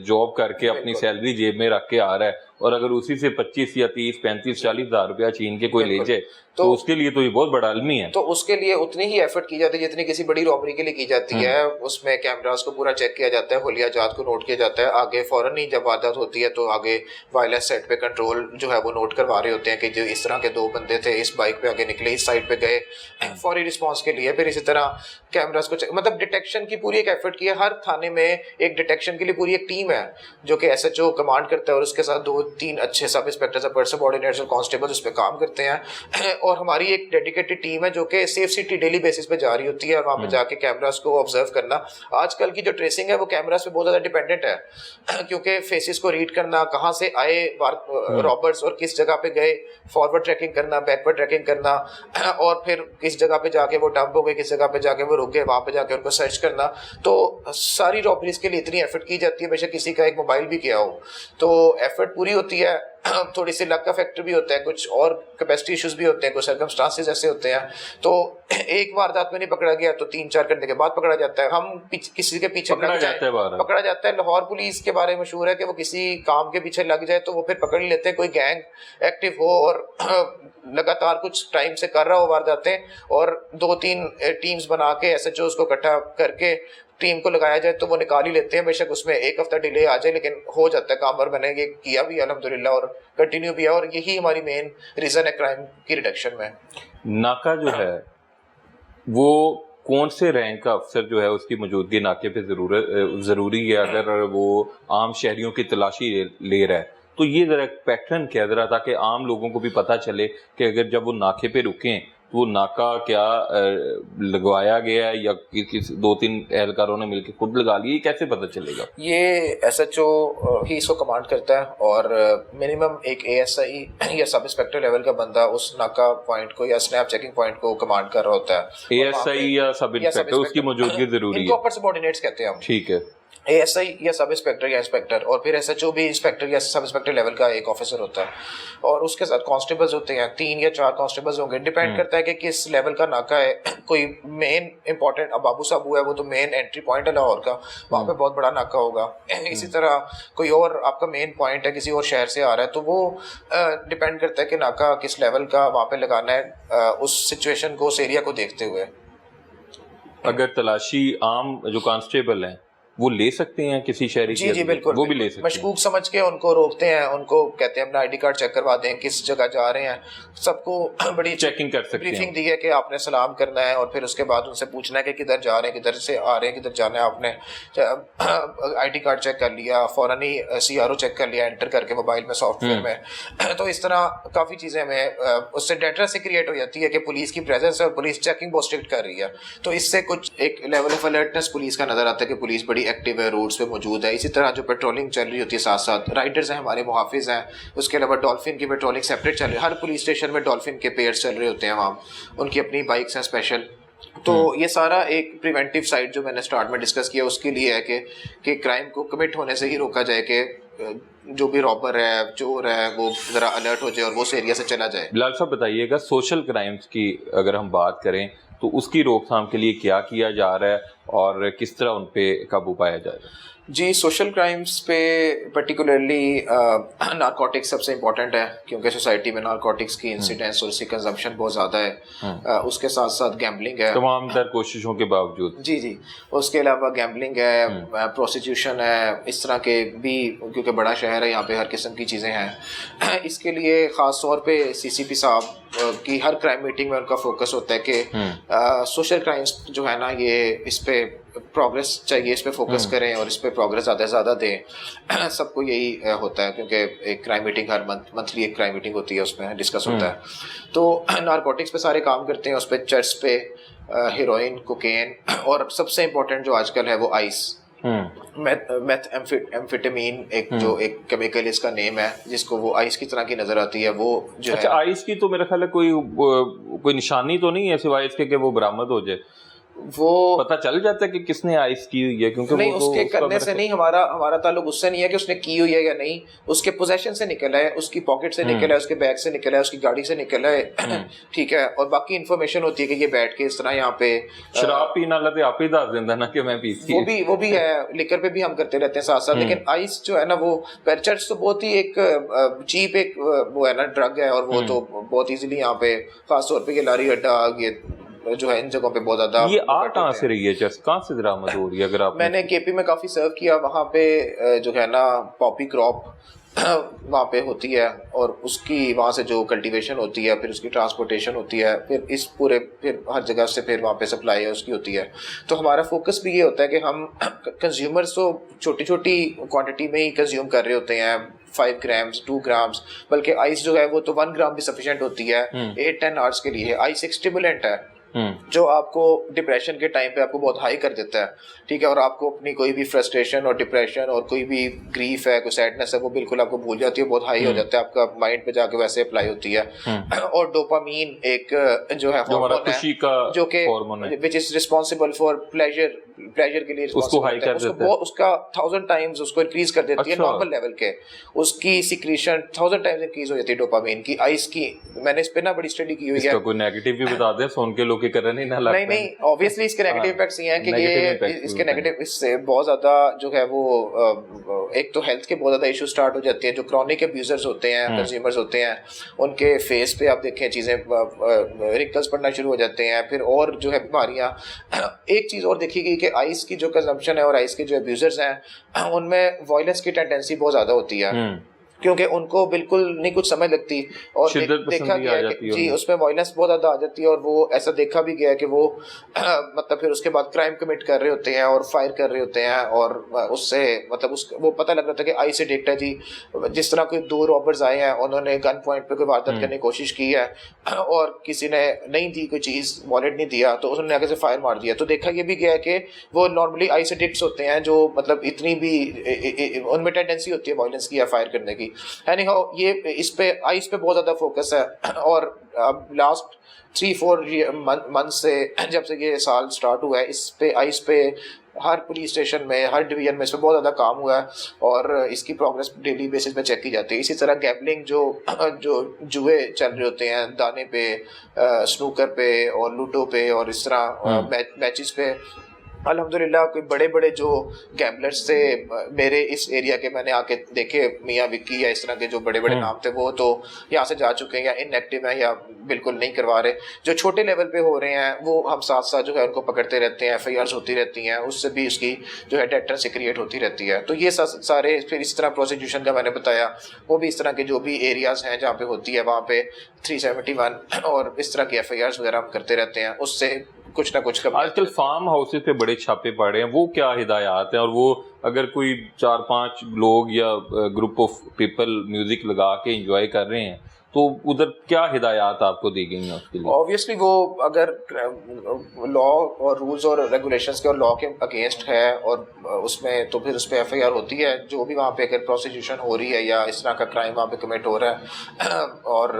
जॉब करके अपनी सैलरी जेब में रख के आ रहा है, और अगर उसी से 25 या 30-35-40 हज़ार रुपया छीन के कोई ले जाए तो उसके लिए तो ये बहुत बड़ा आलमी है। तो उसके लिए उतनी ही एफर्ट की जाती है जितनी किसी बड़ी रॉबरी के लिए की जाती है। उसमें कैमरास को पूरा चेक किया जाता है, हुलिया जात को नोट किया जाता है, आगे फौरन ही जब वारदात होती है तो आगे वायरलेस सेट पे कंट्रोल जो है वो नोट करवा रहे होते हैं कि जो इस तरह के 2 बंदे थे, इस बाइक पे आगे निकले, इस साइड पे गए, फौरी रिस्पॉन्स के लिए। फिर इसी तरह कैमरास को मतलब डिटेक्शन की पूरी एक एफर्ट की है। हर थाने में एक डिटेक्शन के लिए पूरी एक टीम है जो कि SHO कमांड करता है, और उसके साथ 2-3 अच्छे सब इंस्पेक्टर्स, अपर सबऑर्डिनेट्स और कांस्टेबल्स उस पर काम करते हैं। और हमारी एक डेडिकेटेड टीम है जो कि सेफ सिटी डेली बेसिस पे जा रही होती है, और वहाँ पे जाके कैमरास को ऑब्जर्व करना। आजकल की जो ट्रेसिंग है वो कैमरास पे बहुत ज़्यादा डिपेंडेंट है, क्योंकि फेसेस को रीड करना, कहाँ से आए रॉबर्स और किस जगह पे गए, फॉरवर्ड ट्रैकिंग करना, बैकवर्ड ट्रैकिंग करना, और फिर किस जगह पे जाके वो डंप हो गए, किस जगह पे जाके वो रुक गए, वहाँ पे जाके उनको सर्च करना। तो सारी रॉबरीज के लिए इतनी एफर्ट की जाती है, बेशक किसी का एक मोबाइल भी किया हो, तो एफर्ट पूरी होती है। थोड़ी सी लक का फैक्टर भी होता है, कुछ और कैपेसिटी इश्यूज भी होते हैं, कुछ सर्कमस्टांसेस ऐसे होते हैं, तो एक वारदात में नहीं पकड़ा गया तो 3-4 घंटे के बाद पकड़ा जाता है। हम किसी के पीछे पकड़ा जाता है। लाहौर पुलिस के बारे में मशहूर है कि वो किसी काम के पीछे लग जाए तो वो फिर पकड़ लेते हैं, कोई गैंग एक्टिव हो और लगातार कुछ टाइम से कर रहा हो वारदातें, और 2-3 टीम्स बना के SHOs को इकट्ठा करके टीम को लगाया जाए तो वो निकाल ही लेते हैं। बेशक उसमें 1 हफ्ता डिले आ जाए, लेकिन हो जाता है काम, और मैंने ये किया भी अल्हम्दुलिल्लाह और कंटिन्यू भी है, और यही हमारी मेन रीजन है क्राइम की रिडक्शन में। नाका जो है वो कौन से रैंक का अफसर जो है उसकी मौजूदगी नाके पे जरूरी है अगर वो आम शहरियों की तलाशी ले रहा है, तो ये जरा पैटर्न क्या जरा, ताकि आम लोगों को भी पता चले कि अगर जब वो नाके पे रुकें तो वो नाका क्या लगवाया गया है या किसी 2-3 एहलकारों ने मिलकर खुद लगा लिया, कैसे पता चलेगा? ये SHO ही इसको कमांड करता है, और मिनिमम एक ASI या सब इंस्पेक्टर लेवल का बंदा उस नाका पॉइंट को या स्नैप चेकिंग पॉइंट को कमांड कर रहा होता है। ASI या सब इंस्पेक्टर, उसकी मौजूदगी जरूरी है। इनको अपर सबऑर्डिनेट्स कहते हैं हम, ठीक है। ASI या सब इंस्पेक्टर या इंस्पेक्टर, और फिर SHO भी इंस्पेक्टर या सब इंस्पेक्टर लेवल का एक ऑफिसर होता है, और उसके साथ कांस्टेबल्स होते हैं, 3 या 4 कांस्टेबल्स होंगे, डिपेंड करता है कि किस लेवल का नाका है। कोई मेन इंपॉर्टेंट, अब बाबू साबू है वो तो मेन एंट्री पॉइंट है लाहौर का, वहाँ पे बहुत बड़ा नाका होगा। इसी तरह कोई और आपका मेन पॉइंट है, किसी और शहर से आ रहा है, तो वो डिपेंड करता है कि नाका किस लेवल का वहाँ पे लगाना है, उस सिचुएशन को, उस एरिया को देखते हुए। अगर तलाशी आम जो कांस्टेबल हैं वो ले सकते हैं किसी शहरी जी जी बिल्कुल, वो भी ले सकते हैं। मशकूक समझ के उनको रोकते हैं, उनको कहते हैं अपना आईडी कार्ड चेक करवा दें, किस जगह जा रहे हैं, सबको बड़ी चेकिंग कर सकते हैं, ब्रीफिंग दी है कि आपने सलाम करना है और फिर उसके बाद उनसे पूछना है कि किधर जा रहे हैं, किधर से आ रहे हैं, किधर जाना है। आपने आईडी कार्ड चेक कर लिया, फौरन ही CRO चेक कर लिया एंटर करके मोबाइल में, सॉफ्टवेयर में। तो इस तरह काफ़ी चीज़ें हमें उससे डेटा से क्रिएट हो जाती है कि पुलिस की प्रेजेंस है और पुलिस चेकिंग बहुत स्ट्रिक्ट कर रही है। तो इससे कुछ एक लेवल ऑफ अलर्टनेस पुलिस का नजर आता है कि पुलिस बड़ी एक्टिव है, रोड्स पे मौजूद है। इसी तरह जो पेट्रोलिंग चल रही होती है, साथ साथ राइडर्स हैं हमारे, मुहाफिज हैं, उसके अलावा डॉल्फिन की पेट्रोलिंग सेपरेट चल रही है। हर पुलिस स्टेशन में डॉल्फिन के पेयर्स चल रहे होते हैं, वहाँ उनकी अपनी बाइक्स हैं स्पेशल। तो ये सारा एक प्रिवेंटिव साइड जो मैंने स्टार्ट में डिस्कस किया उसके लिए है कि क्राइम को कमिट होने से ही रोका जाए, कि जो भी रॉबर है, चोर है, वो ज़रा अलर्ट हो जाए और वो उस एरिया से चला जाए। बिलाल साहब बताइएगा, सोशल क्राइम्स की अगर हम बात करें तो उसकी रोकथाम के लिए क्या किया जा रहा है और किस तरह उन पे काबू पाया जाएगा? जी, सोशल क्राइम्स पे पर्टिकुलरली नारकोटिक्स सबसे इम्पोर्टेंट है, क्योंकि सोसाइटी में नारकोटिक्स की इंसिडेंस और उसकी कंजम्पशन बहुत ज़्यादा है। उसके साथ साथ गैम्बलिंग है, तमाम तर कोशिशों के बावजूद। जी जी, उसके अलावा गैम्बलिंग है, प्रोस्टिट्यूशन है, इस तरह के भी, क्योंकि बड़ा शहर है यहाँ पे हर किस्म की चीज़ें हैं। इसके लिए ख़ास तौर पे CCP साहब की हर क्राइम मीटिंग में उनका फोकस होता है कि सोशल क्राइम्स जो है ना, ये इस पे प्रोग्रेस चाहिए, इस पे फोकस करें और इस पे प्रोग्रेस ज़्यादा से ज़्यादा दें। सबको यही होता है, क्योंकि एक क्राइम मीटिंग हर मंथली एक क्राइम मीटिंग होती है, उसमें डिस्कस होता है। तो नारकोटिक्स पे सारे काम करते हैं, उस पे चर्च पे, हेरोइन, कोकेन, और सबसे इम्पोर्टेंट जो आजकल है वो आइस, एम्फेटामीन, जो एक केमिकल इसका नेम है, जिसको वो आइस की तरह की नजर आती है, वो जो अच्छा, है आइस की तो मेरा ख्याल है कोई निशानी तो नहीं है सिवाय इसके कि वो बरामद हो जाए। वो पता चल जाता है कि किसने आइस की हुई है, क्योंकि नहीं, वो उसके करने से नहीं, हमारा ताल्लुक उससे नहीं है कि उसने की हुई है या नहीं, उसके पोजेशन से निकला है, उसकी पॉकेट से निकला है, उसके बैग से निकला है, उसकी गाड़ी से निकला है, ठीक है। और बाकी इन्फॉर्मेशन होती है कि ये बैठ के इस तरह यहाँ पे शराब पीना लगे आप ही दस देता ना कि मैं पीती, वो भी है, लिकर पे भी हम करते रहते हैं साथ साथ। लेकिन आइस जो है ना, वो चर्च तो बहुत ही एक चीप एक वो है ना, ड्रग है, और वो तो बहुत इजीली यहाँ पे खासतौर पे ये लारी अड्डा, ये जो है, इन जगहों पे बहुत ज्यादा। ये आ कहाँ से रही है, चर्च कहाँ से बरामद हो रही है? अगर आप, मैंने KP में काफी सर्व किया, वहाँ पे जो है ना पॉपी क्रॉप वहाँ पे होती है, और उसकी वहाँ से जो कल्टीवेशन होती है, फिर उसकी ट्रांसपोर्टेशन होती है, फिर इस पूरे, फिर हर जगह से फिर वहाँ पे सप्लाई है उसकी होती है। तो हमारा फोकस भी ये होता है कि हम कंज्यूमर्स तो छोटी छोटी क्वांटिटी में ही कंज्यूम कर रहे होते हैं, 5 ग्राम्स, 2 ग्राम्स, बल्कि आइस जो है वो तो 1 ग्राम भी सफिशिएंट होती है 8-10 आवर्स के लिए। आइस एक स्टिमुलेंट है जो आपको डिप्रेशन के टाइम पे आपको बहुत हाई कर देता है, ठीक है, और आपको अपनी कोई भी फ्रस्ट्रेशन और डिप्रेशन और कोई भी ग्रीफ है, कोई सैडनेस है, वो बिल्कुल आपको भूल जाती है, बहुत हाई हो जाता है, आपका माइंड पे जाके वैसे अप्लाई होती है। और डोपामीन एक जो है हार्मोन है, जो कि which is responsible for pleasure के लिए उसको हाई कर देता है, उसका 1000 टाइम्स उसको इंक्रीज कर देती है नॉर्मल लेवल के, उसकी सिक्रीशन 1000 टाइम्स इंक्रीज हो जाती है डोपामीन की, आइस की। मैंने इस पे ना बड़ी स्टडी की हुई है। कोई नेगेटिव भी बता दें, सुन के लोग के करने नहीं ना लगता। नहीं, ऑब्वियसली इसके नेगेटिव इफेक्ट्स ये हैं कि ये इसके नेगेटिव, इससे बहुत ज्यादा जो है वो एक तो हेल्थ के बहुत ज्यादा इशू स्टार्ट हो जाते हैं। जो क्रॉनिक अब्यूजर्स होते हैं, कंज्यूमर्स होते हैं, उनके फेस पे आप देखें चीजें, रिंकल्स पड़ना शुरू हो जाते हैं, फिर और जो है बीमारियां। एक चीज और देखी गई कि आइस की जो कंजम्पशन है और आइस के जो अब्यूजर्स हैं, उनमें वायलेंस की टेंडेंसी बहुत ज्यादा होती है, क्योंकि उनको बिल्कुल नहीं कुछ समझ लगती, और देखा गया है कि जी उसमें वायलेंस बहुत ज्यादा आ जाती है, और वो ऐसा देखा भी गया है कि वो मतलब फिर उसके बाद क्राइम कमिट कर रहे होते हैं और फायर कर रहे होते हैं, और उससे मतलब वो पता लग रहा था कि आइस एडिक्ट है जी। जिस तरह कोई 2 रॉबर्स आए हैं, उन्होंने गन पॉइंट पे कोई वारदात करने की कोशिश की है, और किसी ने नहीं दी कोई चीज, वॉलेट नहीं दिया, तो उन्होंने आगे से फायर मार दिया। तो देखा ये भी गया कि वो नॉर्मली आइस एडिक्ट्स होते हैं, जो मतलब इतनी भी उनमें टेंडेंसी होती है वायलेंस की या फायर करने की। Anyhow, ये इस पे आइस पे बहुत ज्यादा फोकस है, और अब लास्ट 3-4 मंथ से जब से ये साल स्टार्ट हुआ है, इस पे आइस पे हर पुलिस स्टेशन में, हर डिवीजन में इस पे बहुत ज़्यादा काम हुआ है, और इसकी प्रोग्रेस डेली बेसिस पे चेक की जाती है। इसी तरह गैम्बलिंग जो जुए चल रहे होते हैं दाने पे, स्नूकर पे और लूडो पे, और इस तरह मैचेस पे, अल्हम्दुलिल्लाह कोई बड़े बड़े जो गैम्बलर्स थे मेरे इस एरिया के, मैंने आके देखे, मियाँ विक्की या इस तरह के जो बड़े बड़े नाम थे, वो तो यहाँ से जा चुके हैं या इनएक्टिव हैं या बिल्कुल नहीं करवा रहे। जो छोटे लेवल पे हो रहे हैं वो हम साथ साथ जो है उनको पकड़ते रहते हैं, FIRs होती रहती हैं, उससे भी उसकी जो है डेटरेंसी क्रिएट होती रहती है। तो ये सारे फिर इस तरह प्रोसिक्यूशन का मैंने बताया, वो भी इस तरह के जो भी एरियाज़ हैं जहाँ पे होती है वहाँ पे 371 और इस तरह की FIRs वगैरह हम करते रहते हैं, उससे कुछ ना कुछ कम। आजकल फार्म हाउसेज पे बड़े छापे पड़ रहे हैं, वो क्या हिदायत हैं? और वो अगर कोई 4-5 लोग या ग्रुप ऑफ पीपल म्यूजिक लगा के एंजॉय कर रहे हैं तो उधर क्या हिदायत आपको दी गई हैं उसके लिए? ऑब्वियसली वो अगर लॉ और रूल्स और रेगुलेशंस के और लॉ के अगेंस्ट है और उसमें तो फिर उस पर FIR होती है। जो भी वहाँ पे अगर प्रोसिक्यूशन हो रही है या इस तरह का क्राइम वहाँ पे कमिट हो रहा है और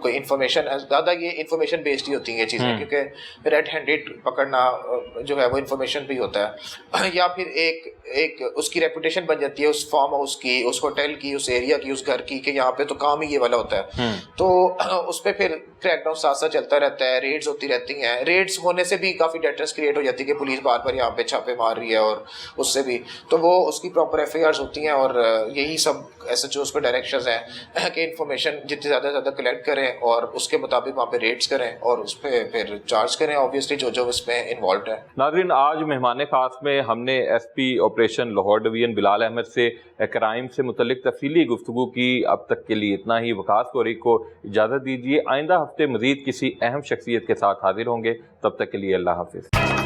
कोई इन्फॉर्मेशन, ज़्यादा ये इन्फॉर्मेशन बेस्ड ही होती हैं चीज़ें, क्योंकि रेड हैंडेड पकड़ना जो है वो इन्फॉर्मेशन भी होता है या फिर एक उसकी रेपुटेशन बन जाती है उस फार्म हाउस की, उस होटल की, उस एरिया की, उस घर की, कि यहाँ पे तो काम ही ये वाला होता है। तो उस पर फिर क्रैकडाउन साथ साथ चलता रहता है, रेड्स होती रहती हैं। रेड्स होने से भी काफ़ी डेटरेंस क्रिएट हो जाती है कि पुलिस बार बार यहाँ पे छापे मार रही है और उससे भी तो वो उसकी प्रॉपर FIRs होती हैं। और यही सब SHOs को डायरेक्शंस हैं कि इन्फॉर्मेशन जितनी ज़्यादा कलेक्ट करें और उसके मुताबिक वहाँ पे रेड्स करें और उस पर फिर चार्ज करें ऑब्वियसली जो इसमें इन्वॉल्व है। नाज़रीन, आज मेहमान खास में हमने SP operation Lahore division Bilal Ahmad से क्राइम से मुतल्लिक तफसीली गुफ्तगू की। अब तक के लिए इतना ही। वकास कोरी को इजाज़त दीजिए। आइंदा हफ्ते मज़ीद किसी अहम शख्सियत के साथ हाजिर होंगे। तब तक के लिए अल्लाह हाफिज़।